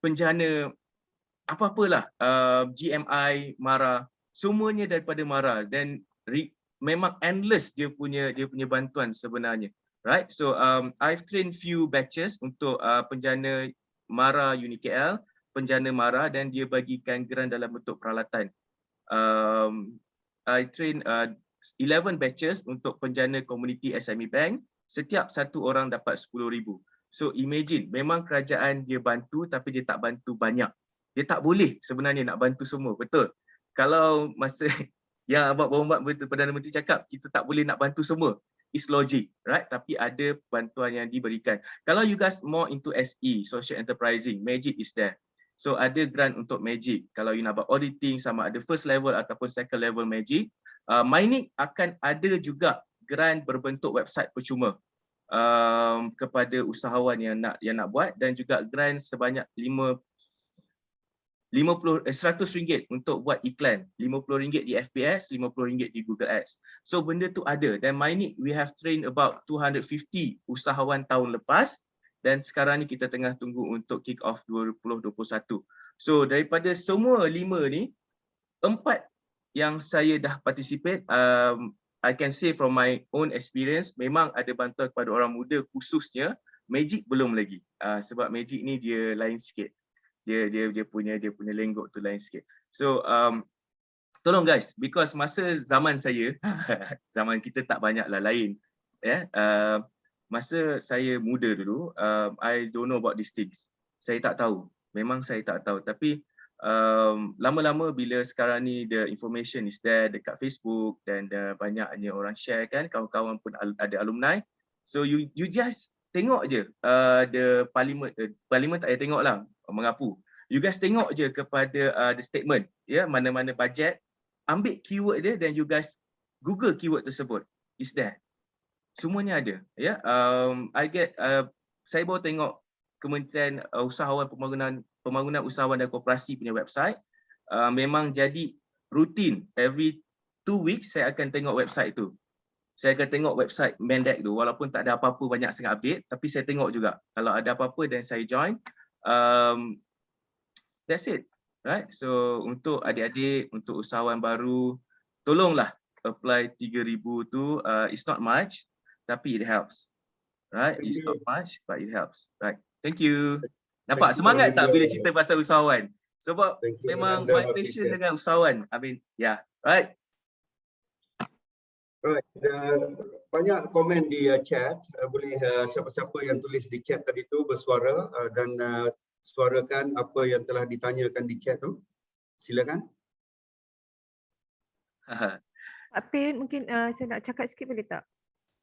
penjana apa-apalah, GMI MARA, semuanya daripada MARA dan memang endless dia punya bantuan sebenarnya. Right, so I've trained few batches untuk penjana MARA UniKL, penjana MARA, dan dia bagikan geran dalam bentuk peralatan. I train 11 batches untuk penjana community SME Bank. Setiap satu orang dapat 10,000. So imagine, memang kerajaan dia bantu tapi dia tak bantu banyak. Dia tak boleh sebenarnya nak bantu semua, betul? Kalau masa yang Abang Perdana Menteri cakap kita tak boleh nak bantu semua, is logic, right? Tapi ada bantuan yang diberikan. Kalau you guys more into SE, social enterprising, Magic is there. So ada grant untuk Magic. Kalau you nak buat auditing, sama ada first level ataupun second level Magic. Mining akan ada juga grant berbentuk website percuma kepada usahawan yang nak buat, dan juga grant sebanyak RM100 untuk buat iklan, RM50 di FBS, RM50 di Google Ads. So benda tu ada, dan Mining we have trained about 250 usahawan tahun lepas, dan sekarang ni kita tengah tunggu untuk kick off 2021. So daripada semua 5 ni, 4 yang saya dah participate, I can say from my own experience, memang ada bantuan kepada orang muda khususnya. Magic belum lagi, sebab Magic ni dia lain sikit. Dia punya lenggok tu lain sikit. So tolong guys, because masa zaman saya zaman kita tak banyaklah lain, ya. Masa saya muda dulu, I don't know about these things. Saya tak tahu. Memang saya tak tahu, tapi lama-lama bila sekarang ni the information is there dekat Facebook dan banyaknya orang share kan, kawan-kawan pun ada alumni. So you just tengok je the parliament tak payah tengok lah, mengapu. You guys tengok je kepada the statement, ya, mana-mana bajet, ambil keyword dia dan you guys Google keyword tersebut. Is there. Semuanya ada, ya. Saya baru tengok Kementerian Usahawan Pembangunan Usahawan dan Koperasi punya website. Memang jadi rutin, every 2 weeks saya akan tengok website tu. Saya akan tengok website MDEC tu, walaupun tak ada apa-apa banyak sangat update, tapi saya tengok juga. Kalau ada apa-apa dan saya join. That's it, right? So untuk adik-adik, untuk usahawan baru, tolonglah apply 3,000 tu. It's not much, tapi it helps, right? It's not much, but it helps, right? Thank you. Nampak semangat tak bila cerita pasal usahawan? Sebab memang my passion dengan usahawan. I mean, yeah, right? Right. Banyak komen di chat. Boleh siapa-siapa yang tulis di chat tadi tu bersuara dan suarakan apa yang telah ditanyakan di chat tu. Silakan. Pak Pin, mungkin saya nak cakap sikit boleh tak?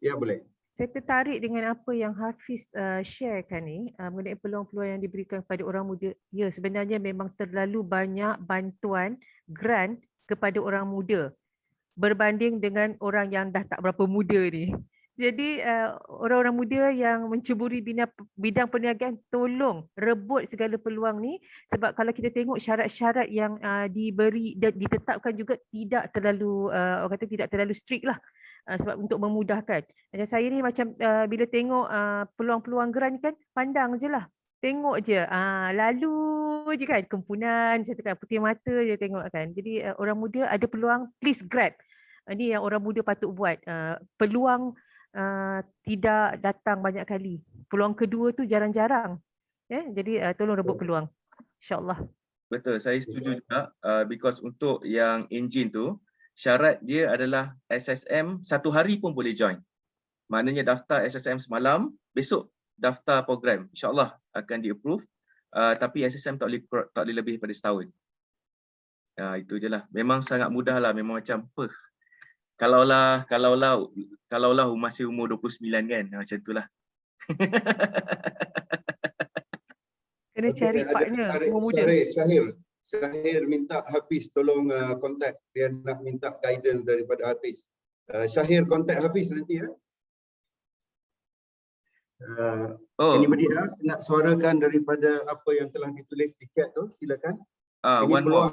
Ya, boleh. Saya tertarik dengan apa yang Hafiz sharekan ni mengenai peluang-peluang yang diberikan kepada orang muda. Ya, sebenarnya memang terlalu banyak bantuan grant kepada orang muda berbanding dengan orang yang dah tak berapa muda ni. Jadi orang-orang muda yang menceburi bidang perniagaan, tolong rebut segala peluang ni, sebab kalau kita tengok syarat-syarat yang diberi dan ditetapkan juga tidak terlalu orang kata tidak terlalu strict lah, sebab untuk memudahkan. Macam saya ni macam bila tengok peluang-peluang grant kan, pandang je lah. Tengok je, lalu je kan, kempunan, saya tekan putih mata je tengok kan. Jadi orang muda ada peluang, please grab. Ini yang orang muda patut buat. Peluang tidak datang banyak kali. Peluang kedua tu jarang-jarang. Jadi tolong rebut peluang. InsyaAllah. Betul, saya setuju juga. Because untuk yang engine tu, syarat dia adalah SSM 1 hari pun boleh join. Maknanya daftar SSM semalam, besok daftar program. InsyaAllah akan di-approve. Tapi SSM tak boleh lebih daripada setahun. Itu je lah. Memang sangat mudah lah. Memang macam Kalaulah masih umur 29 kan, macam tu lah. Kena cari partner umur muda. Syahir minta Hafiz tolong kontak. Dia nak minta guidance daripada Hafiz. Syahir kontak Hafiz nanti ya. Anybody else nak suarakan daripada apa yang telah ditulis di chat tu, silakan. Ini One more.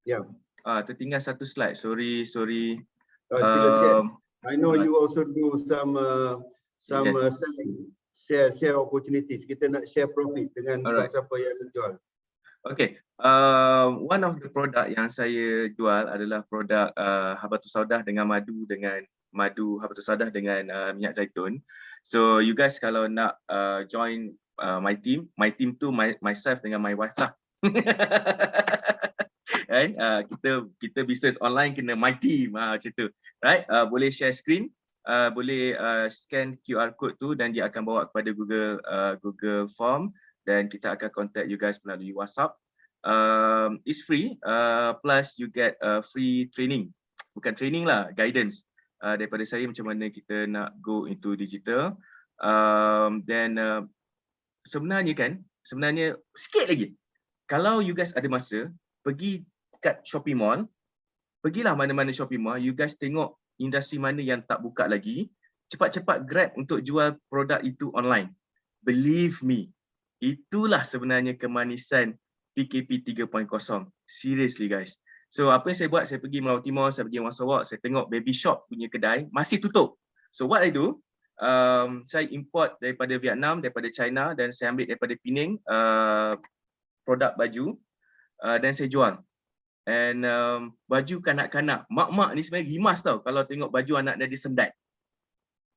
Ya. Tertinggal satu slide. Sorry. Sila chat. I know you also do some selling, share opportunities. Kita nak share profit dengan siapa yang menjual. Okay. One of the product yang saya jual adalah produk Habatus Saudah dengan madu Habatus Saudah dengan minyak zaitun. So you guys kalau nak join my team tu myself dengan my wife lah. Kan? Kita business online kena my team macam tu. Right? Boleh share screen, boleh scan QR code tu dan dia akan bawa kepada Google Form dan kita akan contact you guys melalui WhatsApp. It's free, plus you get free training. Bukan training lah, guidance daripada saya macam mana kita nak go into digital. Sebenarnya sikit lagi. Kalau you guys ada masa, pergi kat shopping mall, pergilah mana-mana shopping mall, you guys tengok industri mana yang tak buka lagi, cepat-cepat grab untuk jual produk itu online. Believe me, itulah sebenarnya kemanisan PKP 3.0. Seriously guys. So apa yang saya buat, saya pergi Melayu Timur, saya pergi Wasawak, saya tengok baby shop punya kedai, masih tutup. So what I do, saya import daripada Vietnam, daripada China dan saya ambil daripada Penang produk baju dan saya jual. And baju kanak-kanak, mak-mak ni sebenarnya rimas tau kalau tengok baju anak dia sendat.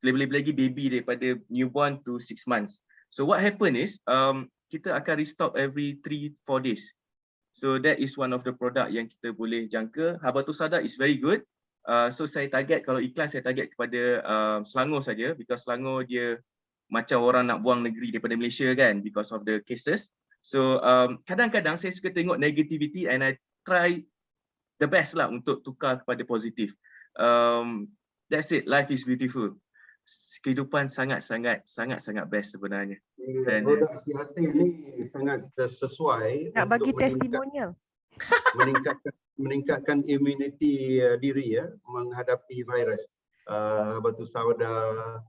Lebih-lebih lagi baby daripada newborn to 6 months. So what happen is, kita akan restock every 3-4 days. So that is one of the product yang kita boleh jangka. Habatus Saudah is very good. So saya target, kalau iklan saya target kepada Selangor saja, because Selangor dia macam orang nak buang negeri daripada Malaysia kan, because of the cases. So kadang-kadang saya suka tengok negativity and I try the best lah untuk tukar kepada positif. That's it, life is beautiful. Kehidupan sangat-sangat best sebenarnya. Dan produk Sihatin ni sangat sesuai Nak bagi untuk testimonial. meningkatkan immunity diri ya menghadapi virus. Habatus Saudah,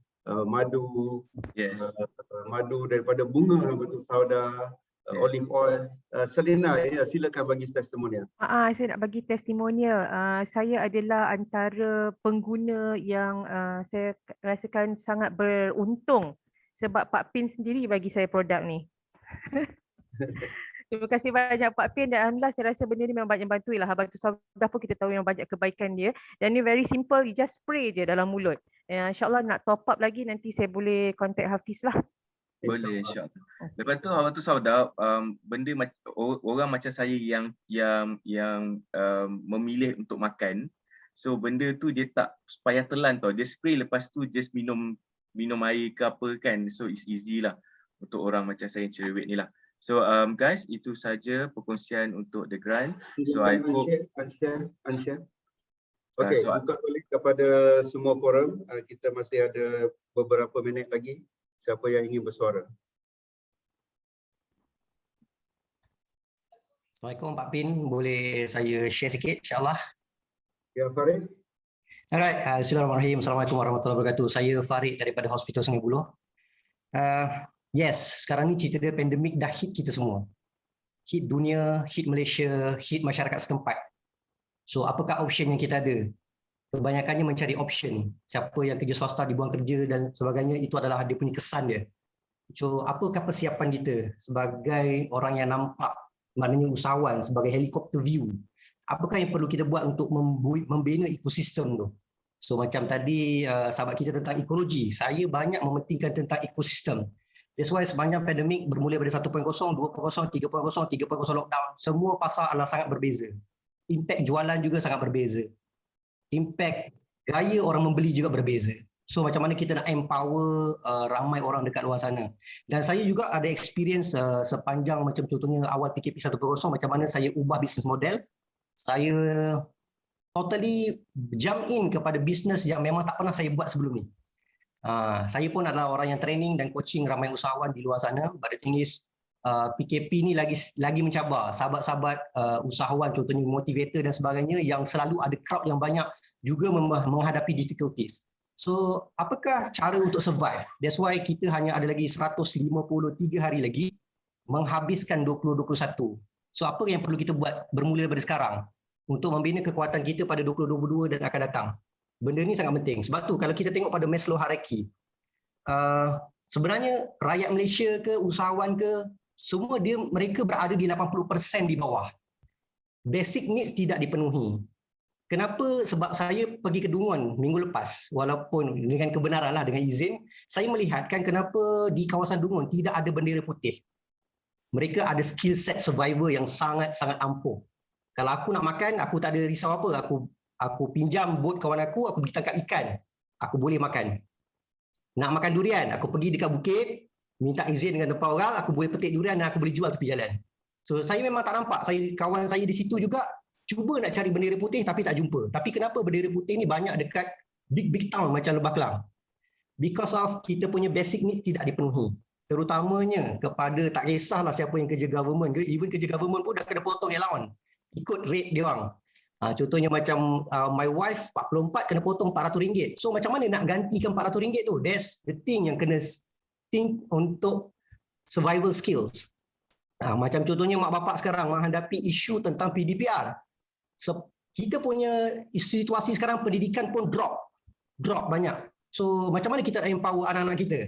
madu, madu daripada bunga Habatus Saudah, olive oil. Selina, ya, silakan bagi testimonial. Saya nak bagi testimonial. Saya adalah antara pengguna yang saya rasakan sangat beruntung sebab Pak Pin sendiri bagi saya produk ni. Terima kasih banyak Pak Pin dan alhamdulillah saya rasa benda ni memang banyak bantu lah. Habatus Saudah pun kita tahu yang banyak kebaikan dia dan ni very simple, you just spray je dalam mulut. InsyaAllah nak top up lagi nanti saya boleh contact Hafiz lah. Boleh insyaAllah. Lepas tu Habatus Saudah, benda orang macam saya yang memilih untuk makan. So benda tu dia tak payah telan tau. Dia spray lepas tu just minum air ke apa kan. So it's easy lah untuk orang macam saya yang cerewet ni lah. So guys, itu saja perkongsian untuk the grant. So I hope unshare. Okay, buka tulis kepada semua forum. Kita masih ada beberapa minit lagi. Siapa yang ingin bersuara? Assalamualaikum Pak Pin, boleh saya share sikit insyaAllah? Ya, Farid. Alright, Bismillahirrahmanirrahim. Assalamualaikum warahmatullahi wabarakatuh. Saya Farid daripada Hospital Sungai Buloh. Yes, sekarang ni cerita dia pandemik dah hit kita semua. Hit dunia, hit Malaysia, hit masyarakat setempat. So apakah option yang kita ada? Kebanyakannya mencari option. Siapa yang kerja swasta dibuang kerja dan sebagainya, itu adalah dia punya kesan dia. So apakah persiapan kita sebagai orang yang nampak, maknanya usahawan, sebagai helicopter view? Apakah yang perlu kita buat untuk membina ekosistem tu? So macam tadi sahabat kita tentang ekologi, saya banyak mementingkan tentang ekosistem. That's why sepanjang pandemik bermula dari 1.0, 2.0, 3.0, 3.0 lockdown, semua fasa adalah sangat berbeza. Impact jualan juga sangat berbeza. Impact gaya orang membeli juga berbeza. So macam mana kita nak empower ramai orang dekat luar sana. Dan saya juga ada experience sepanjang macam contohnya awal PKP 1.0 macam mana saya ubah business model. Saya totally jump in kepada bisnes yang memang tak pernah saya buat sebelum ni. Saya pun adalah orang yang training dan coaching ramai usahawan di luar sana. But the thing is, PKP ni lagi mencabar sahabat-sahabat usahawan, contohnya motivator dan sebagainya yang selalu ada crowd yang banyak juga menghadapi difficulties. So, apakah cara untuk survive? That's why kita hanya ada lagi 153 hari lagi menghabiskan 2021. So, apa yang perlu kita buat bermula daripada sekarang untuk membina kekuatan kita pada 2022 dan akan datang? Benda ni sangat penting. Sebab tu kalau kita tengok pada Maslow hierarchy, sebenarnya rakyat Malaysia ke, usahawan ke, semua mereka berada di 80% di bawah. Basic needs tidak dipenuhi. Kenapa? Sebab saya pergi ke Dungun minggu lepas, walaupun dengan kebenaran lah, dengan izin, saya melihatkan kenapa di kawasan Dungun tidak ada bendera putih. Mereka ada skill set survivor yang sangat-sangat ampuh. Kalau aku nak makan, aku tak ada risau apa. Aku pinjam bot kawan aku pergi tangkap ikan. Aku boleh makan. Nak makan durian, aku pergi dekat bukit, minta izin dengan tempat orang, aku boleh petik durian dan aku boleh jual tepi jalan. So saya memang tak nampak, kawan saya di situ juga cuba nak cari bendera putih tapi tak jumpa. Tapi kenapa bendera putih ni banyak dekat big town macam Lebah Kelang? Because of kita punya basic needs tidak dipenuhi. Terutamanya kepada, tak kisahlah siapa yang kerja government ke, even kerja government pun dah kena potong allowance. Ikut rate dia orang. Contohnya macam my wife 44 kena potong RM400. So macam mana nak gantikan RM400 tu? That's the thing yang kena think untuk survival skills. Macam contohnya mak bapak sekarang menghadapi isu tentang PDPR. So, kita punya situasi sekarang pendidikan pun drop banyak. So macam mana kita nak empower anak-anak kita?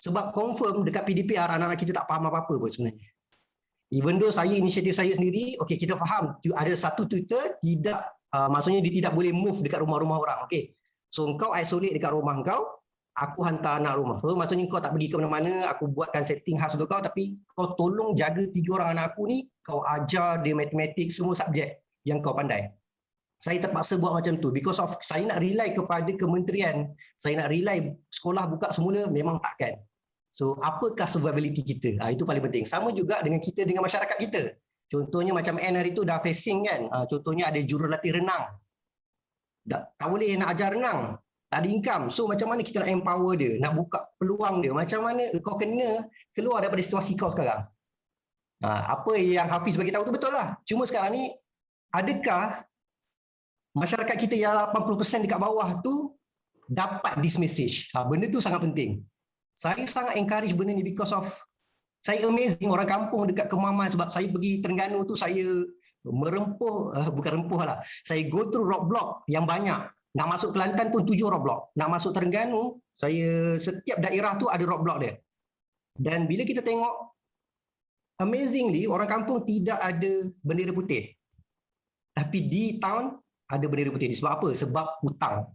Sebab confirm dekat PDPR anak-anak kita tak faham apa-apa pun sebenarnya. Even though inisiatif saya sendiri, okay, kita faham ada satu Twitter tidak, maksudnya dia tidak boleh move dekat rumah-rumah orang. Okay. So kau isolate dekat rumah kau, aku hantar anak rumah. So maksudnya kau tak pergi ke mana-mana, aku buatkan setting khas untuk kau, tapi kau tolong jaga 3 orang anak aku ni, kau ajar dia matematik, semua subjek yang kau pandai. Saya terpaksa buat macam tu because of saya nak rely kepada kementerian, saya nak rely sekolah buka semula, memang takkan. So apakah survivability kita? Itu paling penting. Sama juga dengan kita dengan masyarakat kita. Contohnya macam N hari tu dah facing kan. Contohnya ada jurulatih renang. Tak boleh nak ajar renang. Tak ada income. So macam mana kita nak empower dia? Nak buka peluang dia? Macam mana kau kena keluar daripada situasi kau sekarang? Apa yang Hafiz bagi tahu tu betul lah. Cuma sekarang ni, adakah masyarakat kita yang 80% dekat bawah tu dapat this message? Benda tu sangat penting. Saya sangat encourage benda ni because of saya amazing orang kampung dekat Kemaman, sebab saya pergi Terengganu tu saya merempuh, bukan rempuh lah. Saya go through roadblock yang banyak. Nak masuk Kelantan pun 7 roadblock. Nak masuk Terengganu, saya setiap daerah tu ada roadblock dia. Dan bila kita tengok, amazingly orang kampung tidak ada bendera putih. Tapi di town ada bendera putih. Sebab apa? Sebab hutang.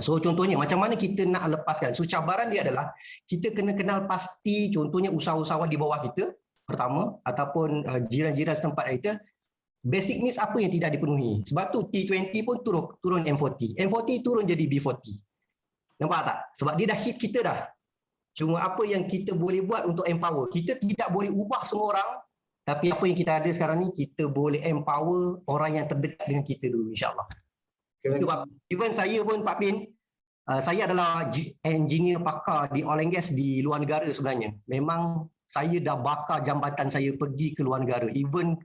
So contohnya macam mana kita nak lepaskan? So cabaran dia adalah kita kena kenal pasti contohnya usahawan di bawah kita pertama ataupun jiran-jiran setempat kita, basic needs apa yang tidak dipenuhi. Sebab tu T20 pun turun M40. M40 turun jadi B40. Nampak tak? Sebab dia dah hit kita dah. Cuma apa yang kita boleh buat untuk empower? Kita tidak boleh ubah semua orang, tapi apa yang kita ada sekarang ni kita boleh empower orang yang terdekat dengan kita dulu, insya-Allah. Even saya pun Pak Pin, saya adalah engineer pakar di oil and gas di luar negara sebenarnya. Memang saya dah bakar jambatan saya pergi ke luar negara. Even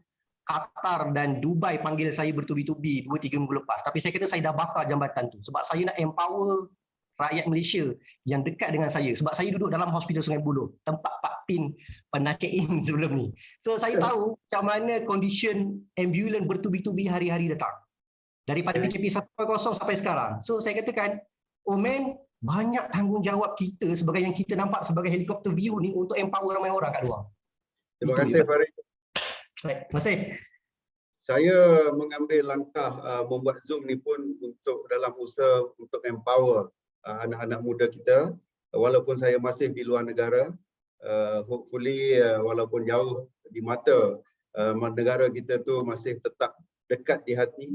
Qatar dan Dubai panggil saya bertubi-tubi 2-3 minggu lepas. Tapi saya kata saya dah bakar jambatan tu. Sebab saya nak empower rakyat Malaysia yang dekat dengan saya. Sebab saya duduk dalam hospital Sungai Buloh, tempat Pak Pin pernah check in sebelum ni. So saya tahu macam mana condition ambulans bertubi-tubi hari-hari datang. Daripada PKP 1.0 sampai sekarang. So saya katakan, oh man, banyak tanggungjawab kita sebagai yang kita nampak sebagai helikopter view ni untuk empower ramai orang kat luar. Terima kasih Farid. Terima kasih. Saya mengambil langkah membuat Zoom ni pun untuk dalam usaha untuk empower anak-anak muda kita. Walaupun saya masih di luar negara, hopefully walaupun jauh di mata, negara kita tu masih tetap dekat di hati.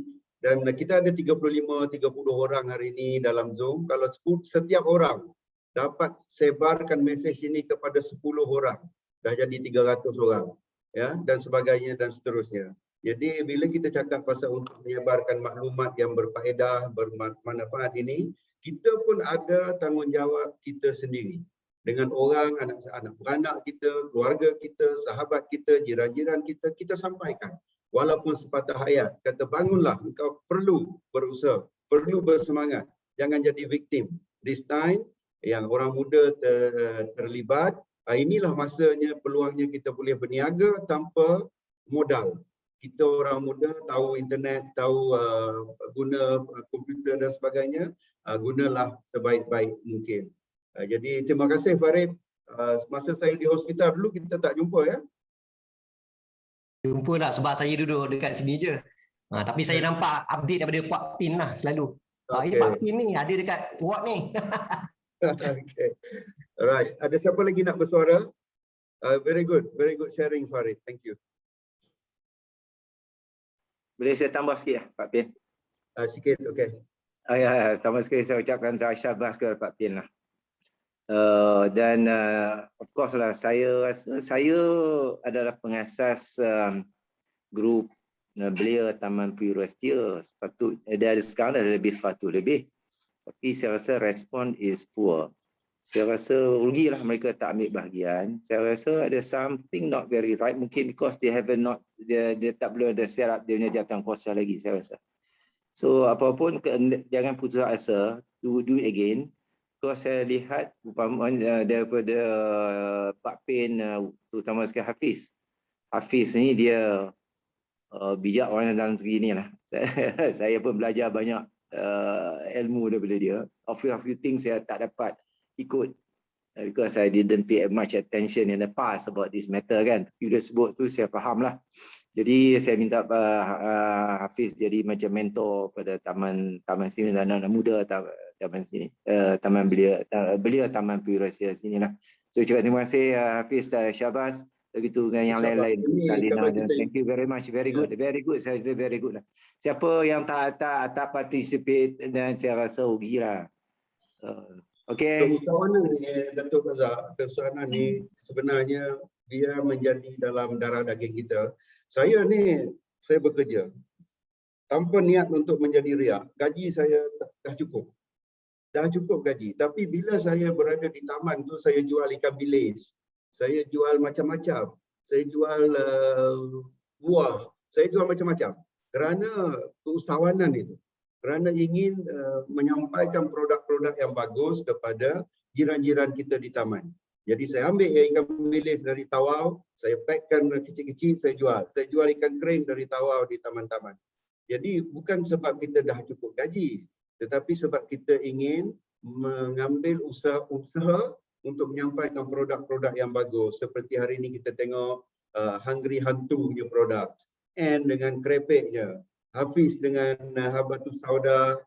Dan kita ada 35-30 orang hari ini dalam Zoom. Kalau setiap orang dapat sebarkan mesej ini kepada 10 orang, dah jadi 300 orang, ya, dan sebagainya dan seterusnya. Jadi bila kita cakap pasal untuk menyebarkan maklumat yang berfaedah, bermanfaat ini, kita pun ada tanggungjawab kita sendiri dengan orang, anak beranak kita, keluarga kita, sahabat kita, jiran-jiran kita, kita sampaikan. Walaupun sepatah ayat, kata bangunlah, engkau perlu berusaha, perlu bersemangat, jangan jadi victim. This time, yang orang muda terlibat, inilah masanya, peluangnya kita boleh berniaga tanpa modal. Kita orang muda tahu internet, tahu guna komputer dan sebagainya, gunalah sebaik-baik mungkin. Jadi terima kasih Farid. Masa saya di hospital dulu kita tak jumpa ya. Jumpa lah sebab saya duduk dekat sini je. Tapi saya nampak update daripada Pak Pin lah selalu. Okay. Pak Pin ni ada dekat ward ni. Okay. Alright. Ada siapa lagi nak bersuara? Very good sharing Farid. Thank you. Boleh saya tambah sikit Pak Pin? Sikit, okay. Ya, sama sekali saya ucapkan syabas ke Pak Pin lah. Dan of course lah, saya rasa saya adalah pengasas grup belia Taman Purustia. Dari sekarang dah lebih 100 lebih. Tapi saya rasa respon is poor. Saya rasa rugilah mereka tak ambil bahagian. Saya rasa ada something not very right. Mungkin because they haven't not, dia tak belum ada set up dia punya jawatan kuasa lagi, saya rasa. So apapun, jangan putus asa, do it again. Kalau saya lihat daripada Pak Pin, terutama sekali Hafiz. Hafiz ni dia bijak orang dalam negeri ni lah. Saya pun belajar banyak ilmu daripada dia. A few things saya tak dapat ikut because I didn't pay much attention in the past about this matter kan. Tapi dia sebut tu saya faham lah. Jadi saya minta Hafiz jadi macam mentor pada taman sini dan anak muda taman sini, taman belia Taman Purustia sini lah. So juga terima kasih Hafiz dan Syabas, begitu dengan yang lain-lain. Thank you very much, very good, saya rasa very good lah. Siapa yang tak participate dan saya rasa rugi lah. Okay. Keusahawanan ni Datuk Razak, keusahawanan ni sebenarnya dia menjadi dalam darah daging kita. Saya bekerja tanpa niat untuk menjadi riak. Gaji saya dah cukup gaji. Tapi bila saya berada di taman tu, saya jual ikan bilis, saya jual macam-macam, saya jual buah, saya jual macam-macam. Kerana keusahawanan itu, kerana ingin menyampaikan produk-produk yang bagus kepada jiran-jiran kita di taman. Jadi saya ambil ikan bilis dari Tawau, saya packkan kecil-kecil, saya jual. Saya jual ikan kering dari Tawau di taman-taman. Jadi bukan sebab kita dah cukup gaji, tetapi sebab kita ingin mengambil usaha untuk menyampaikan produk-produk yang bagus. Seperti hari ini kita tengok Hungry Hantu punya produk. And dengan krepeknya. Hafiz dengan habatus sauda,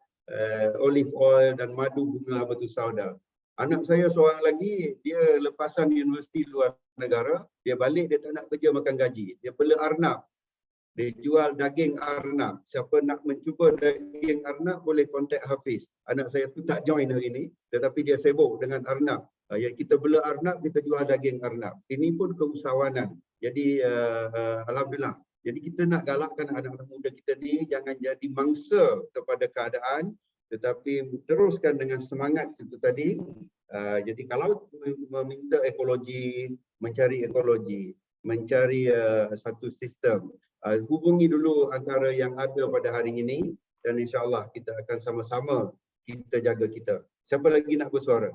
olive oil dan madu bunga habatus sauda. Anak saya seorang lagi, dia lepasan universiti luar negara, dia balik, dia tak nak kerja makan gaji. Dia bela arnab. Dia jual daging arnab. Siapa nak mencuba daging arnab boleh kontak Hafiz. Anak saya tu tak join hari ini, tetapi dia sibuk dengan arnab. Yang kita bela arnab, kita jual daging arnab. Ini pun keusahawanan. Jadi alhamdulillah. Jadi kita nak galakkan anak-anak muda kita ni jangan jadi mangsa kepada keadaan, tetapi teruskan dengan semangat itu tadi. Jadi kalau meminta ekologi, mencari satu sistem, hubungi dulu antara yang ada pada hari ini dan insya-Allah kita akan sama-sama kita jaga kita. Siapa lagi nak bersuara?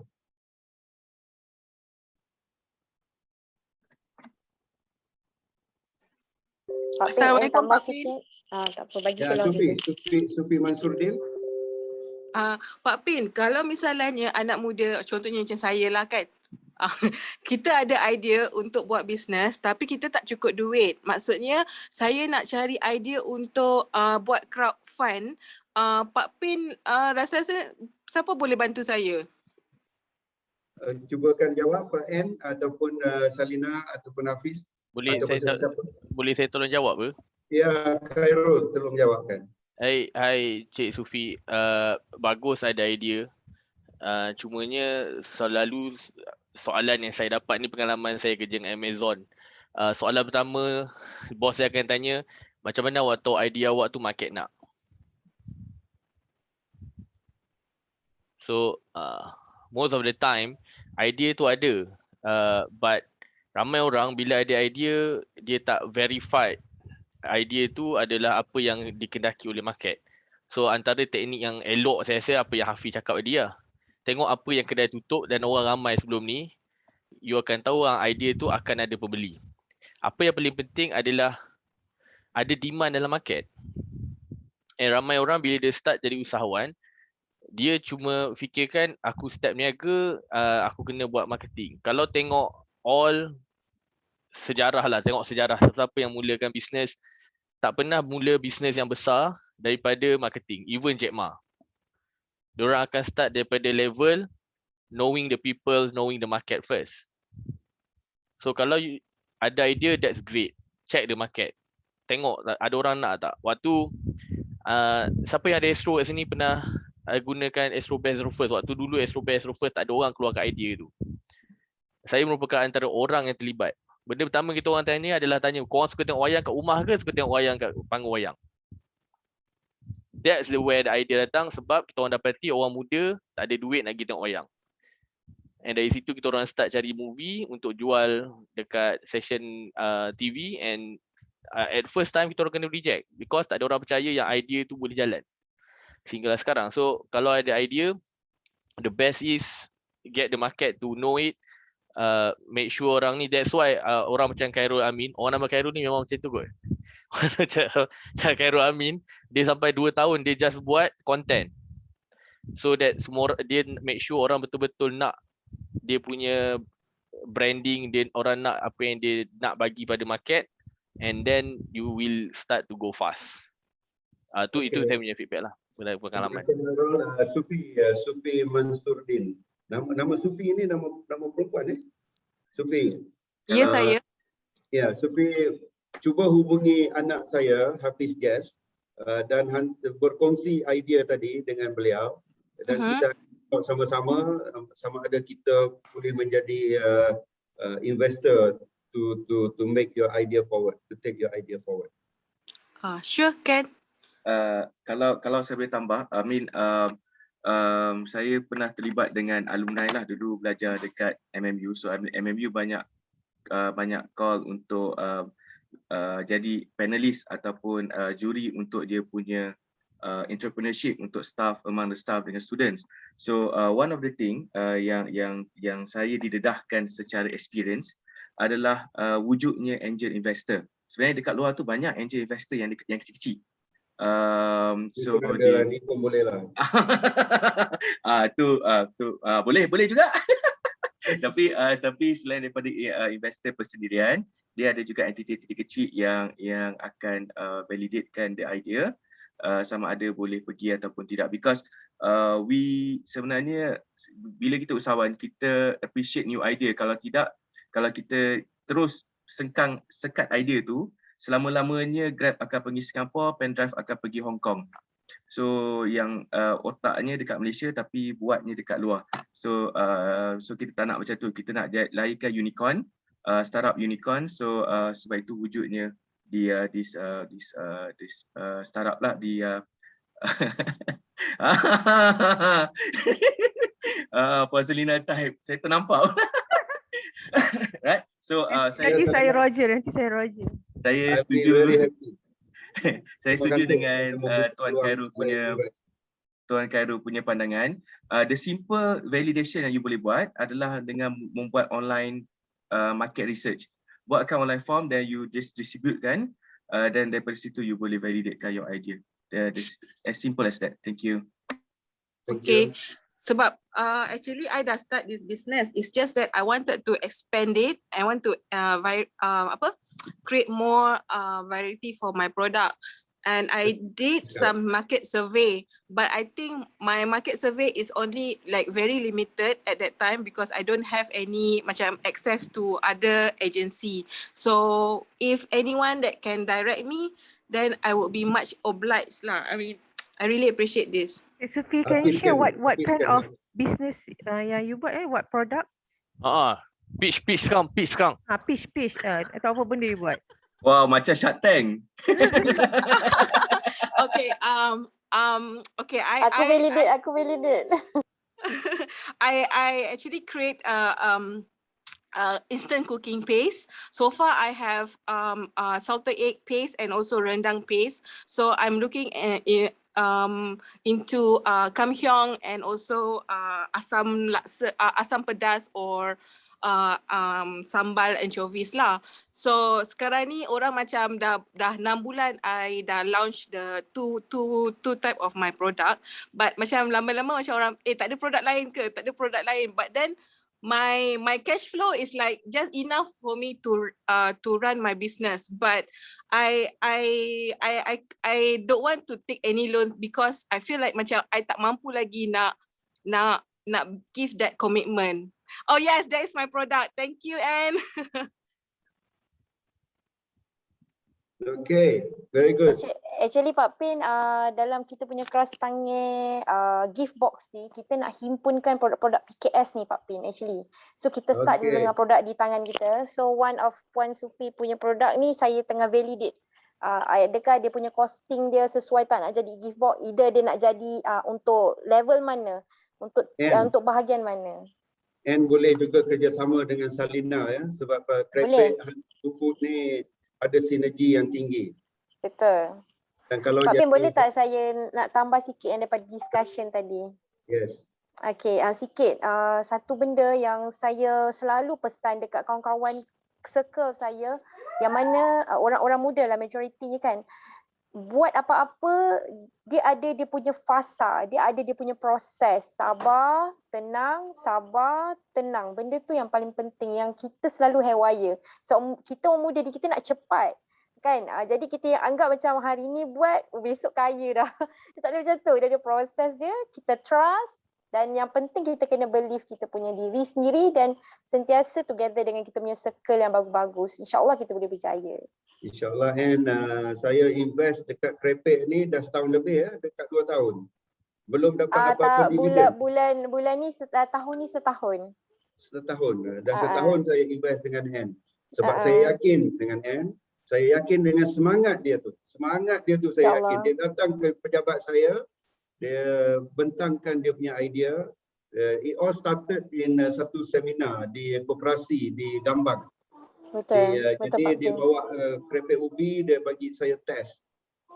Assalamualaikum Pak Pin. Tak apa, bagi Ya, Sufi Mansurdin. Pak Pin, kalau misalnya anak muda, contohnya macam saya lah kan, kita ada idea untuk buat bisnes tapi kita tak cukup duit. Maksudnya saya nak cari idea untuk buat crowdfund. Pak Pin rasa siapa boleh bantu saya? Cubakan jawab Pak N ataupun Salina ataupun Hafiz. Boleh saya tolong jawab ke? Ya, Khairul tolong jawabkan. Hai Cik Sufi, bagus ada idea. Cumanya selalu soalan yang saya dapat ni pengalaman saya kerja dengan Amazon. Soalan pertama, bos saya akan tanya, macam mana awak tahu idea awak tu market nak? So, most of the time, idea tu ada. But ramai orang bila ada idea, dia tak verified idea tu adalah apa yang dikendaki oleh market. So antara teknik yang elok saya rasa apa yang Hafiz cakap tadi lah. Tengok apa yang kedai tutup dan orang ramai sebelum ni, you akan tahu idea tu akan ada pembeli. Apa yang paling penting adalah ada demand dalam market. Ramai orang bila dia start jadi usahawan, dia cuma fikirkan aku start niaga, aku kena buat marketing. Kalau tengok all sejarah lah, tengok sejarah siapa yang mulakan bisnes, tak pernah mula bisnes yang besar daripada marketing. Even Jack Ma. Diorang akan start daripada level knowing the people, knowing the market first. So kalau you ada idea, that's great. Check the market. Tengok ada orang nak tak. Waktu siapa yang ada Astro kat sini pernah gunakan Astro Best Astro First. Waktu dulu Astro Best Astro First tak ada orang keluarkan idea tu. Saya merupakan antara orang yang terlibat. Benda pertama kita orang tanya adalah tanya, korang suka tengok wayang kat rumah ke suka tengok wayang kat panggung wayang? That's the where the idea datang, sebab kita orang dapati orang muda tak ada duit nak pergi tengok wayang. And dari situ kita orang start cari movie untuk jual dekat session TV, and at first time kita orang kena reject because tak ada orang percaya yang idea tu boleh jalan. Sehinggalah sekarang. So kalau ada idea, the best is get the market to know it. Make sure orang ni, that's why orang macam Khairul Amin, orang nama Khairul ni memang macam tu kot. Macam Khairul Amin, dia sampai 2 tahun dia just buat content. So that semua dia make sure orang betul-betul nak dia punya branding, dia orang nak apa yang dia nak bagi pada market, and then you will start to go fast. Itu saya punya feedback lah, pengalaman. Sufi Mansurdin. Nama Sufi ini nama perempuan Sufi. Ya, saya. Ya, Sufi, cuba hubungi anak saya Hafiz Jas dan berkongsi idea tadi dengan beliau, dan kita sama-sama sama ada kita boleh menjadi investor to make your idea forward, to take your idea forward. Sure, Ken. Kalau saya boleh tambah, saya pernah terlibat dengan alumni lah dulu belajar dekat MMU. So MMU banyak call untuk jadi panelis ataupun juri untuk dia punya entrepreneurship untuk staff, among the staff dengan students. So one of the thing yang saya didedahkan secara experience adalah wujudnya angel investor. Sebenarnya dekat luar tu banyak angel investor yang kecil-kecil. So dia ni pun boleh lah. Boleh juga. Tapi selain daripada investor persendirian, dia ada juga entiti-entiti kecil yang akan validatekan the idea, sama ada boleh pergi ataupun tidak, because we sebenarnya bila kita usahawan, kita appreciate new idea. Kalau kita terus sekat idea tu, selama-lamanya Grab akan pergi Singapura, Pendrive akan pergi Hong Kong. So yang otaknya dekat Malaysia tapi buatnya dekat luar. So kita tak nak macam tu. Kita nak lahirkan unicorn, startup unicorn. So sebab itu wujudnya this startup lah di Puan Selina type. Saya ternampak. Right? So Nanti saya Roger. Saya setuju. Saya setuju dengan Tuan Khairul punya pandangan. The simple validation yang you boleh buat adalah dengan membuat online market research. Buatkan online form, then you just distributekan, dan daripada situ you boleh validatekan your idea. As simple as that. Thank you. Okay. Sebab actually I dah start this business. It's just that I wanted to expand it. I want to create more variety for my product. And I did some market survey, but I think my market survey is only like very limited at that time because I don't have any macam access to other agency. So if anyone that can direct me, then I would be much obliged lah. I mean, I really appreciate this. Sufi, can you Hafiz share kan? what Hafiz kind kan? of business yang you buat what product? Pitch sekarang. Pitch atau apa benda you buat? Wow, macam Shark Tank. Okay, okay, Aku validate. I actually create instant cooking paste. So far, I have salted egg paste and also rendang paste. So I'm looking at into kamhyong and also asam laksa, asam pedas or sambal anchovies lah. So sekarang ni orang macam dah 6 bulan I dah launch the two type of my product, but macam lama-lama macam orang tak ada produk lain ke, tak ada produk lain, but then my cash flow is like just enough for me to run my business, but I don't want to take any loan because I feel like macam I tak mampu lagi nak give that commitment. Oh yes, that is my product. Thank you, Anne. Okay, very good. Actually Pak Pin, dalam kita punya keras tangan gift box ni, kita nak himpunkan produk-produk PKS ni Pak Pin actually. So kita start dulu dengan produk di tangan kita. So one of Puan Sufi punya produk ni saya tengah validate. Adakah dia punya costing dia sesuai tak nak jadi gift box? Either dia nak jadi untuk level mana? Untuk bahagian mana? And boleh juga kerjasama dengan Salina ya, sebab Krepek food ni ada sinergi yang tinggi. Betul. Dan kalau Pak Pin, boleh tak saya nak tambah sikit yang daripada discussion tadi? Yes. Okay, sikit. Satu benda yang saya selalu pesan dekat kawan-kawan circle saya, yang mana orang-orang muda lah majoritinya kan, buat apa-apa dia ada dia punya fasa, dia ada dia punya proses. Sabar, tenang, benda tu yang paling penting, yang kita selalu haywire. So kita orang muda ni, kita nak cepat kan. Jadi kita yang anggap macam hari ni buat, besok kaya dah. Dia tak ada macam tu, dia ada proses dia, kita trust. Dan yang penting kita kena believe kita punya diri sendiri dan sentiasa together dengan kita punya circle yang bagus-bagus. InsyaAllah kita boleh berjaya. InsyaAllah. And saya invest dekat Krepek ni dah setahun lebih ya, dekat 2 tahun. Belum dapat apa-apa dividen. Bulan ni tahun ni setahun. Setahun. Dah setahun saya invest dengan Anne. Sebab saya yakin dengan Anne, saya yakin dengan semangat dia tu. Semangat dia tu saya yakin. Dia datang ke pejabat saya, dia bentangkan dia punya idea. It all started in satu seminar di koperasi di Gambang. Betul. Jadi dia bawa krepek ubi, dia bagi saya test.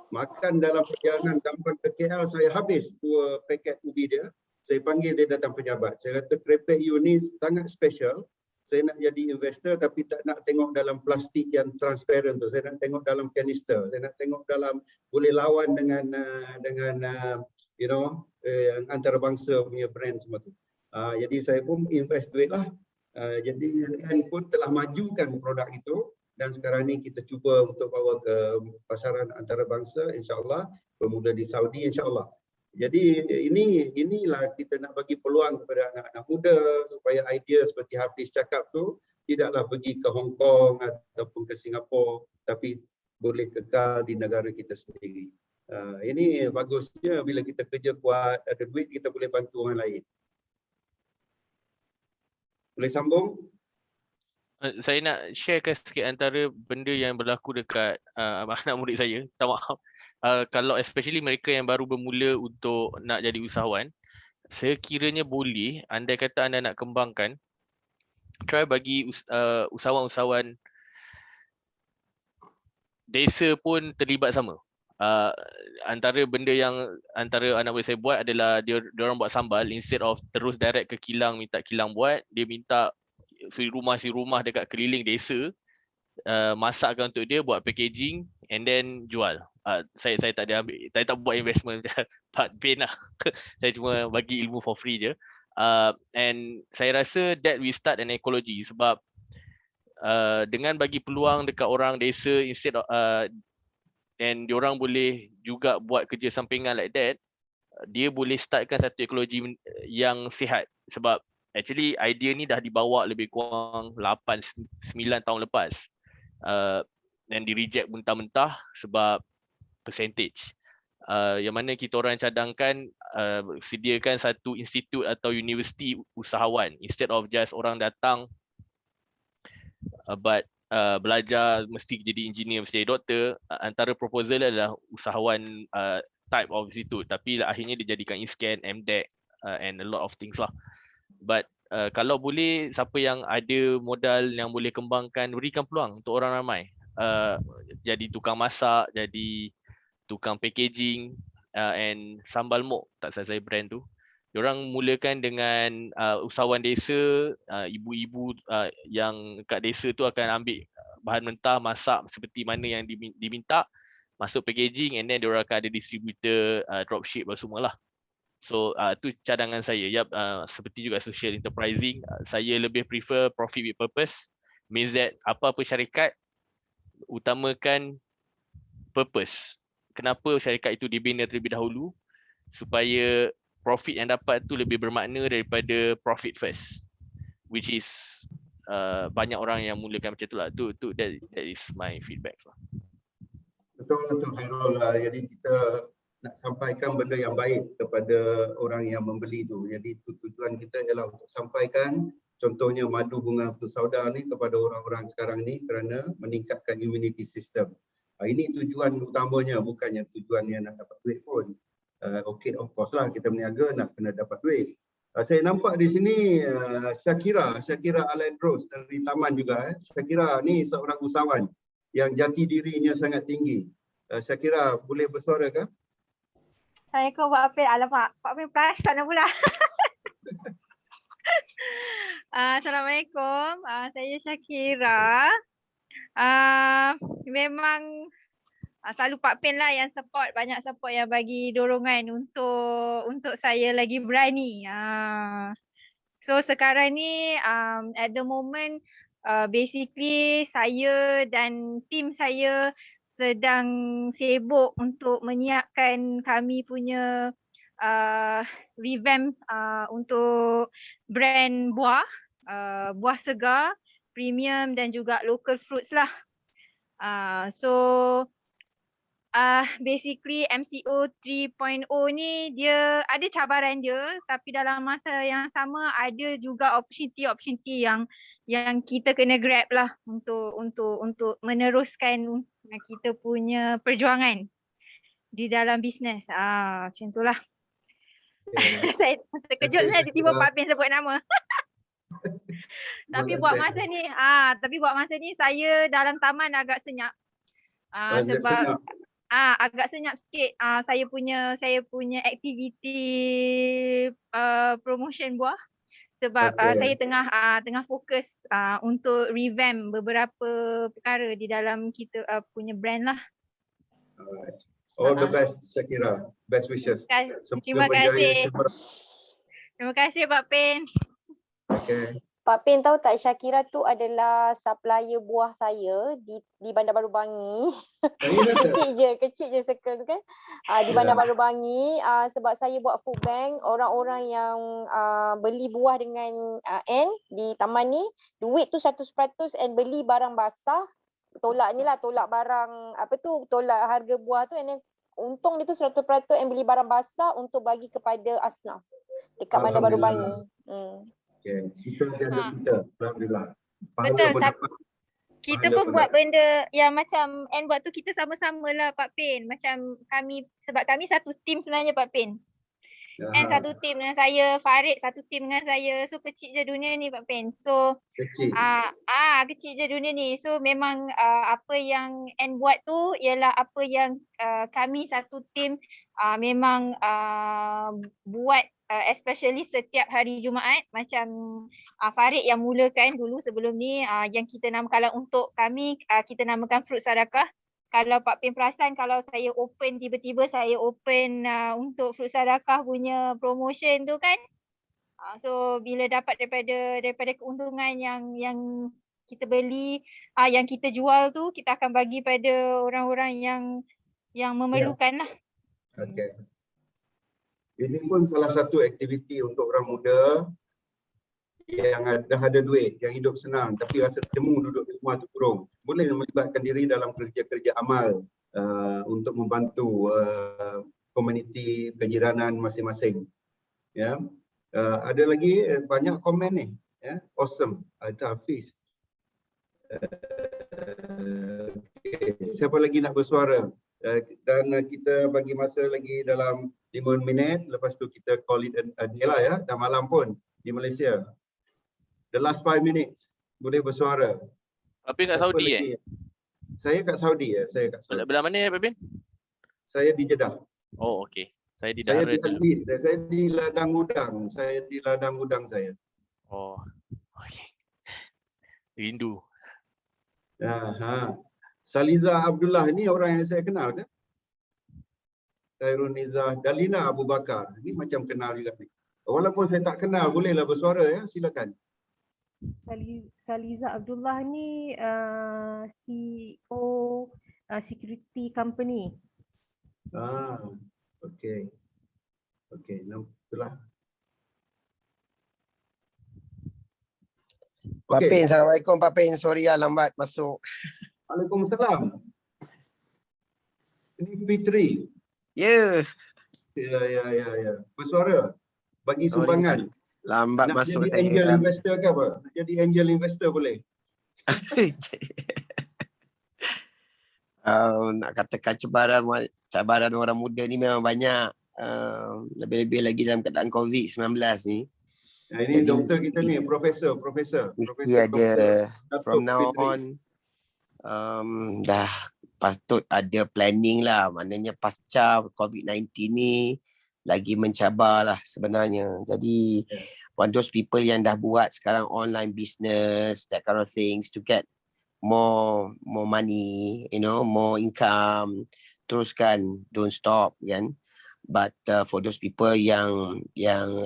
Makan dalam perjalanan Gambang ke KL, saya habis 2 paket ubi dia. Saya panggil dia datang pejabat. Saya kata krepek you ni sangat special. Saya nak jadi investor tapi tak nak tengok dalam plastik yang transparent tu. Saya nak tengok dalam kanister. Saya nak tengok dalam boleh lawan dengan antarabangsa punya brand semua tu. Jadi saya pun invest duit lah. Jadi Anne pun telah majukan produk itu dan sekarang ni kita cuba untuk bawa ke pasaran antarabangsa insya-Allah, bermula di Saudi insya-Allah. Jadi inilah kita nak bagi peluang kepada anak-anak muda supaya idea seperti Hafiz cakap tu tidaklah pergi ke Hong Kong ataupun ke Singapura, tapi boleh kekal di negara kita sendiri. Ini bagusnya bila kita kerja kuat, ada duit, kita boleh bantu orang lain. Boleh sambung? Saya nak sharekan sikit antara benda yang berlaku dekat anak murid saya. Tak maaf. Kalau especially mereka yang baru bermula untuk nak jadi usahawan, sekiranya boleh, andai kata anda nak kembangkan, try bagi usahawan-usahawan desa pun terlibat sama. Antara benda yang antara anak murid saya buat adalah dia orang buat sambal, instead of terus direct ke kilang, minta kilang buat, dia minta si rumah dekat keliling desa masakkan untuk dia, buat packaging and then jual. Saya tak ada ambil, saya tak buat investment macam Pak Pin lah. Saya cuma bagi ilmu for free je. And saya rasa that we start an ecology, sebab dengan bagi peluang dekat orang desa instead of and diorang boleh juga buat kerja sampingan like that, dia boleh startkan satu ekologi yang sihat. Sebab actually idea ni dah dibawa lebih kurang 8-9 tahun lepas, dan di reject mentah-mentah sebab percentage. Yang mana kita orang cadangkan sediakan satu institut atau universiti usahawan instead of just orang datang but belajar mesti jadi engineer, mesti jadi doktor. Antara proposal adalah usahawan type of institute, tapi akhirnya dijadikan ISCAN, MDEC and a lot of things lah. But kalau boleh, siapa yang ada modal yang boleh kembangkan, berikan peluang untuk orang ramai. Jadi tukang masak, jadi tukang packaging and sambal mok, tak salah saya brand tu. Diorang mulakan dengan usahawan desa, ibu-ibu yang kat desa tu akan ambil bahan mentah, masak seperti mana yang diminta, masuk packaging, and then diorang akan ada distributor, dropship dan semua lah. So tu cadangan saya. Yap, seperti juga social enterprising, saya lebih prefer profit with purpose. Means that apa-apa syarikat utamakan purpose. Kenapa syarikat itu dibina terlebih dahulu? Supaya profit yang dapat tu lebih bermakna daripada profit first, which is banyak orang yang mulakan macam tu lah. That is my feedback lah. Betul Khairul. Jadi kita nak sampaikan benda yang baik kepada orang yang membeli tu. Jadi tujuan kita ialah untuk sampaikan contohnya madu bunga sauda ni kepada orang-orang sekarang ni kerana meningkatkan immunity system. Ini tujuan utamanya, bukannya tujuannya nak dapat duit pun. Okay, of course lah kita berniaga nak kena dapat duit. Saya nampak di sini Syakira Alandros dari Taman juga. Syakira ni seorang usahawan yang jati dirinya sangat tinggi. Syakira boleh bersuara ke? Assalamualaikum Pak Apil. Alamak, Pak Apil perasan dah pula. Assalamualaikum, saya Syakira. Memang selalu Pak Pen lah yang support, banyak support yang bagi dorongan untuk saya lagi berani. So sekarang ni at the moment basically saya dan tim saya sedang sibuk untuk menyiapkan kami punya revamp untuk brand buah, buah segar, premium dan juga local fruits lah. So basically MCO 3.0 ni dia ada cabaran dia, tapi dalam masa yang sama ada juga opportunity yang kita kena grab lah untuk meneruskan kita punya perjuangan di dalam bisnes. Macam itulah. Saya terkejut sebenarnya tiba-tiba Pak Bin sebut nama. Tapi buat masa ni saya dalam taman agak senyap. Sebab agak senyap sikit. Saya punya aktiviti promotion buah. Sebab saya tengah fokus untuk revamp beberapa perkara di dalam kita punya brand lah. Alright. All the best Syakira. Best wishes. Terima kasih. Terima kasih Pak Pen. Okay. Pak Pen tahu tak, Syakira tu adalah supplier buah saya di Bandar Baru Bangi. kecil je circle tu kan. Di Bandar Baru Bangi, sebab saya buat food bank, orang-orang yang beli buah dengan N di taman ni, duit tu 100% and beli barang basah, tolak barang tolak harga buah tu, and then untung dia tu 100% and beli barang basah untuk bagi kepada asnaf dekat Bandar Baru Bangi. Okay. Kita jaga kita, alhamdulillah. Betul. Kita pun buat benda yang macam N buat tu, kita sama-sama lah Pak Pen. Macam sebab kami satu tim sebenarnya Pak Pen. N satu tim dengan saya, Farid satu tim dengan saya. So kecil je dunia ni Pak Pen. So kecil je dunia ni. So memang apa yang N buat tu ialah apa yang kami satu tim memang buat, especially setiap hari Jumaat. Macam Farid yang mulakan dulu sebelum ni, yang kita namakan untuk kami, kita namakan Fruit Sadaqah. Kalau Pak Pen perasan, kalau saya open, tiba-tiba saya open untuk Fruit Sadaqah punya promotion tu kan, so bila dapat daripada keuntungan yang kita beli, yang kita jual tu, kita akan bagi pada orang-orang yang memerlukan lah. Okay. Ini pun salah satu aktiviti untuk orang muda yang dah ada duit, yang hidup senang tapi rasa jemu duduk di rumah tu kurung. Boleh melibatkan diri dalam kerja-kerja amal untuk membantu komuniti kejiranan masing-masing. Ya, ada lagi banyak komen ni. Ya, awesome. Ada Hafiz. Okay. Siapa lagi nak bersuara? Dan kita bagi masa lagi dalam 5 minit. Lepas tu kita call it a day lah ya. Dah malam pun di Malaysia. The last 5 minutes boleh bersuara. Papin kat Siapa Saudi lagi? Saya kat Saudi ya. Saya kat Saudi. Belah mana Papin? Saya di Jeddah. Oh okey. Saya di Saya Dara di dulu. Adlit. Saya di ladang udang. Saya di ladang udang saya. Oh. Okey. Rindu. Saliza Abdullah ni orang yang saya kenal kan? Khairul Nizah, Dalina Abu Bakar. Ni macam kenal juga ni. Walaupun saya tak kenal, bolehlah bersuara ya. Silakan. Saliza Abdullah ni CEO security company. Okey. Okey, itulah. Pak Pin, Assalamualaikum Pak Pin. Sorry lah lambat masuk. Waalaikumsalam. Ini Fitri. Ya. Ya. Bersuara. Bagi sumbangan. Lambat Nak masuk jadi saya. angel investor ke apa? Nak jadi angel investor boleh? Nak katakan cabaran orang muda ni memang banyak. Lebih-lebih lagi dalam keadaan COVID-19 ni. Ini jadi, doktor kita ni, profesor. Mesti ada from now on dah patut ada planning lah. Maknanya pasca COVID-19 ni lagi mencabar lah sebenarnya. Jadi for those people yang dah buat sekarang online business, that kind of things, to get more money, more income, teruskan, don't stop kan. But for those people yang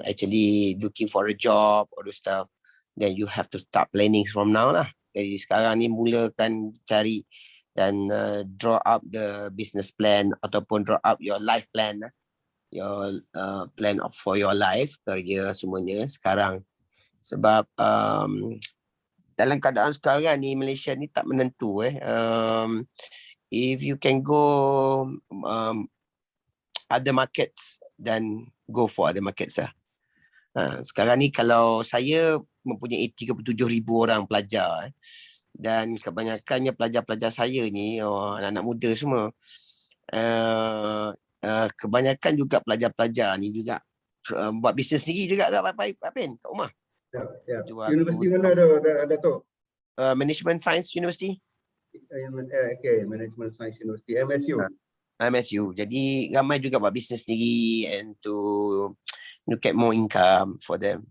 actually looking for a job or those stuff, then you have to start planning from now lah. Jadi sekarang ni mulakan cari dan draw up the business plan ataupun draw up your life plan lah. Your plan for your life, career semuanya sekarang. Sebab dalam keadaan sekarang ni Malaysia ni tak menentu if you can go other markets, dan go for other markets lah. Sekarang ni kalau saya mempunyai 37,000 orang pelajar dan kebanyakannya pelajar-pelajar saya ni anak-anak muda semua. Kebanyakan juga pelajar-pelajar ni juga buat bisnes sendiri juga tak Pak Pin kat rumah. Ya. Universiti mana ada Dato'? Management Science University. Okay, Management Science University, MSU. MSU. Jadi ramai juga buat bisnes sendiri and to look at more income for them.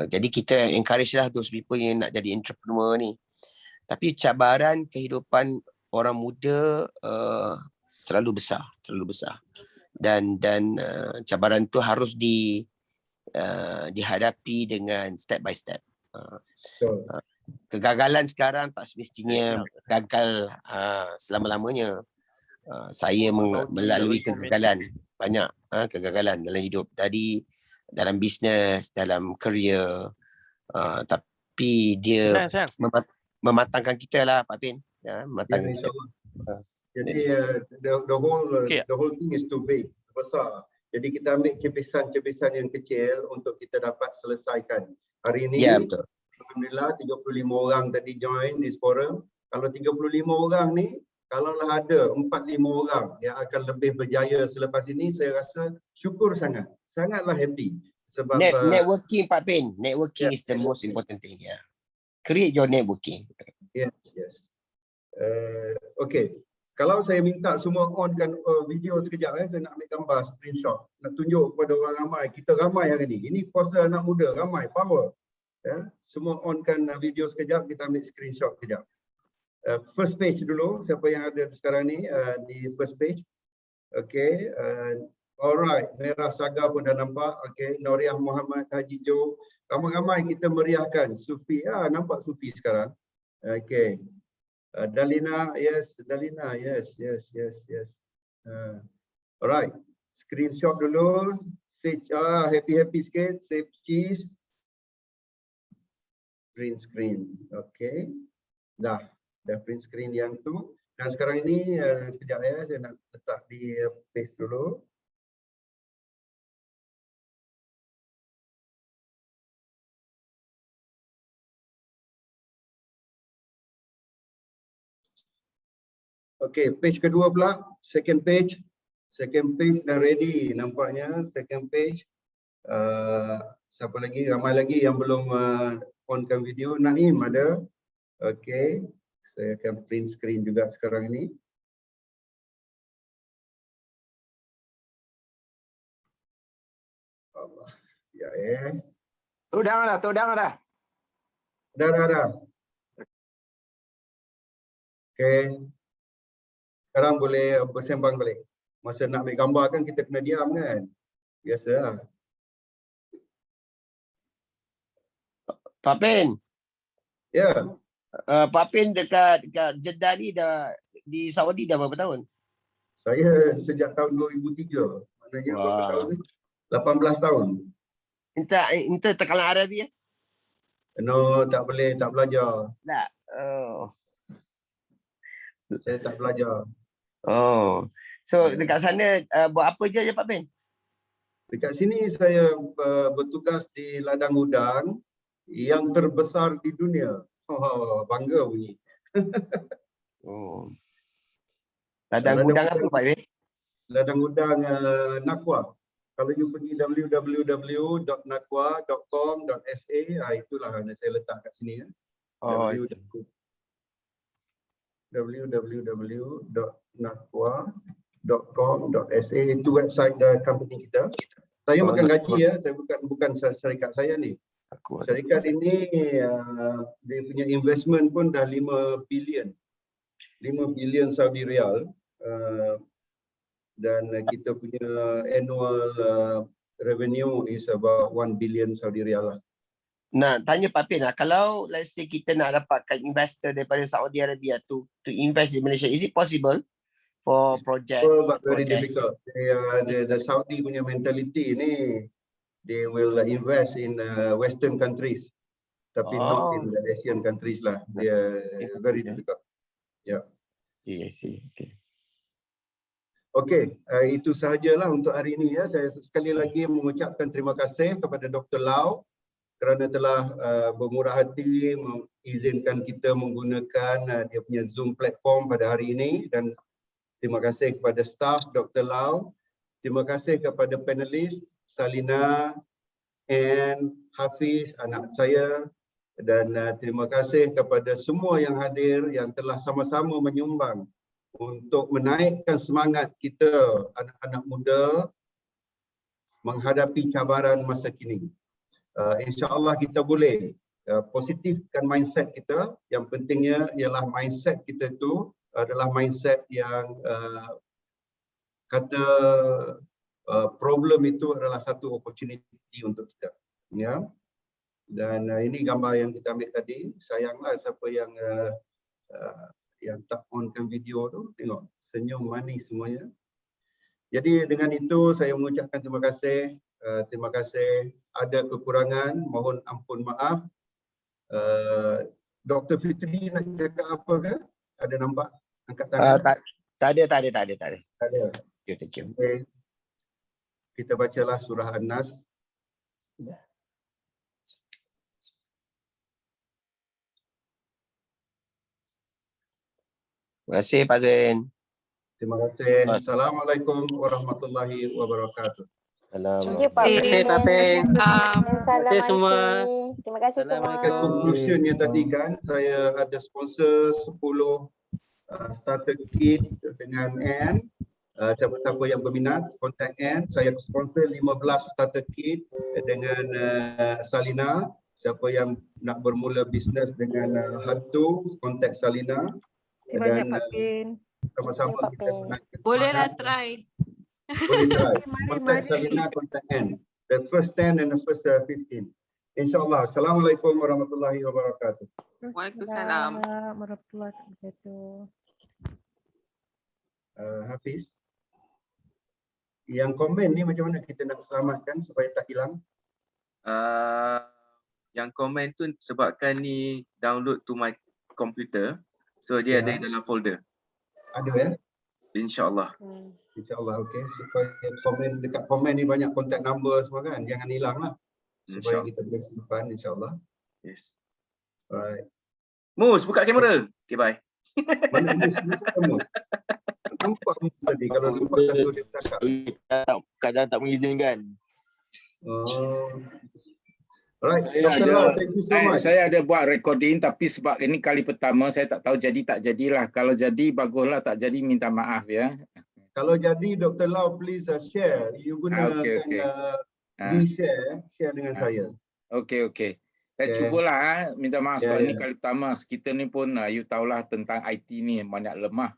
Jadi kita encourage lah those people yang nak jadi entrepreneur ni. Tapi cabaran kehidupan orang muda terlalu besar. Dan cabaran tu harus dihadapi dengan step by step. Kegagalan sekarang tak semestinya gagal selama-lamanya. Saya melalui kegagalan, banyak kegagalan dalam hidup. Tadi dalam bisnes, dalam kerja, tapi dia mematangkan kita lah Pak Pin. Mematangkan kita. Jadi the whole thing is too big, besar. Jadi kita ambil cebisan yang kecil untuk kita dapat selesaikan. Hari ini alhamdulillah 35 orang tadi join this forum. Kalau 35 orang ni, kalaulah ada 4-5 orang yang akan lebih berjaya selepas ini, saya rasa syukur sangatlah happy. Sebab networking Pak Pin, networking is the most important thing. Create your networking. Yes. Okay. Kalau saya minta semua onkan video sekejap, saya nak ambil gambar screenshot, nak tunjuk kepada orang ramai. Kita ramai hari ni. Ini kuasa anak muda, ramai, power. Semua onkan video sekejap, kita ambil screenshot sekejap. First page dulu, siapa yang ada sekarang ni di first page. Okay. Alright, Merah Saga pun dah nampak. Okay, Noriah Muhammad, Haji Jo. Ramai-ramai kita meriahkan. Sufi, nampak Sufi sekarang. Okay. Dalina, yes. Alright, screenshot dulu. Say happy sikit. Save cheese. Print screen. Okay. Dah print screen yang tu. Dan sekarang ini sekejap ya, saya nak letak di page dulu. Okey, page kedua pula, second page. Second page dah ready nampaknya, second page. Siapa lagi? Ramai lagi yang belum onkan video. Naim ada. Okey, saya akan print screen juga sekarang ini. Allah. Ya Tudang dah. Dah. Okey. Sekarang boleh bersembang balik. Masa nak ambil gambar kan kita kena diam kan. Biasalah. Pak Pin, Ya, Pak Pin dekat Jeddah ni dah di Saudi dah berapa tahun? saya sejak tahun 2003. Maknanya berapa Wah. tahun ni? 18 tahun. Inta tekanan Arabi ya? No, tak boleh, tak belajar. Tak. Oh. Saya tak belajar. Oh. So dekat sana buat apa je Pak Pin? Dekat sini saya bertugas di ladang udang yang terbesar di dunia. Oh, bangga bunyi. Oh. Ladang udang apa Pak Pin? Ladang udang Nakwa. Kalau you pergi www.nakwa.com.sa, itulah yang saya letak kat sini ya. Oh, www.nakwa.com.sa, itu website company kita. Saya makan gaji ya, saya bukan syarikat saya ni. Syarikat ini dia punya investment pun dah 5 bilion. 5 bilion Saudi Rial. Dan kita punya annual revenue is about 1 billion Saudi Rial lah. Nak tanya Pak Pin lah, kalau let's say kita nak dapatkan investor daripada Saudi Arabia to invest in Malaysia, is it possible for project? But very difficult. The Saudi punya mentality ni, they will invest in Western countries, tapi not in the Asian countries lah. They are very difficult. Yeah. I see. Okay. Okey, itu sahajalah untuk hari ini ya. Saya sekali lagi mengucapkan terima kasih kepada Dr. Lau kerana telah bermurah hati mengizinkan kita menggunakan dia punya Zoom platform pada hari ini, dan terima kasih kepada staff Dr. Lau. Terima kasih kepada panelis Salina and Hafiz, anak saya, dan terima kasih kepada semua yang hadir yang telah sama-sama menyumbang untuk menaikkan semangat kita anak-anak muda menghadapi cabaran masa kini. InsyaAllah kita boleh positifkan mindset kita. Yang pentingnya ialah mindset kita itu adalah mindset yang kata problem itu adalah satu opportunity untuk kita. Ya. Dan ini gambar yang kita ambil tadi. Sayanglah siapa yang tak onkan video tu, tengok senyum manis semuanya. Jadi dengan itu saya mengucapkan terima kasih. Terima kasih. Ada kekurangan, mohon ampun maaf. Dr. Fitri nak cakap apa ke? Ada nampak angkat tangan? Tak ada. Tak ada. Thank you. Okay. Kita bacalah surah An-Nas. Terima kasih Pak Zain. Terima kasih. Assalamualaikum warahmatullahi wabarakatuh. Thank you Pak Pin. Terima kasih semua. Terima kasih semua. Conclusionnya tadi kan, saya ada sponsor 10 starter kit dengan Anne. Siapa-siapa yang berminat, contact Anne. Saya sponsor 15 starter kit dengan Salina. Siapa yang nak bermula bisnes dengan hantu, contact Salina. Terima kasih Pak Pin. Sama-sama kita menaikkan Bolehlah semangat. try. Boleh try. Mari. Contact Salina, contact Anne. The first 10 and the first 15. InsyaAllah. Assalamualaikum warahmatullahi wabarakatuh. Waalaikumsalam. Warahmatullahi wabarakatuh. Hafiz, yang komen ni macam mana kita nak selamatkan supaya tak hilang? Yang komen tu sebabkan ni download to my computer, so dia ada dalam folder. Ada ya? InsyaAllah. InsyaAllah, okey. Supaya komen dekat komen ni banyak contact number semua kan. Jangan hilang lah. Supaya InsyaAllah. kita boleh simpan insyaAllah. Yes. Alright. Mus, buka kamera. Okay, bye. Mana Mus? Mus? Nampak Mus tadi kalau nampak kasut dia bercakap. Kadang tak mengizinkan. Oh. Alright, Saya Dr. ada, Lau, thank you so much. saya ada buat recording tapi sebab ini kali pertama saya tak tahu jadi tak jadilah. Kalau jadi baguslah, tak jadi minta maaf ya. Kalau jadi Dr. Lau please share. You gunakan okey. share dengan saya. Okey. Saya Okay. cubalah minta maaf sebab Yeah, ini yeah. kali pertama. Kita ni pun you tahulah tentang IT ni banyak lemah.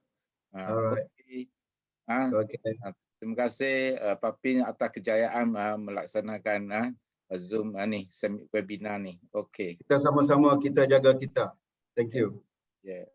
Alright. Okey. Okay. Terima kasih Pak Pin atas kejayaan melaksanakan Zoom ni webinar ni. Okey. Kita sama-sama kita jaga kita. Thank you. Yeah.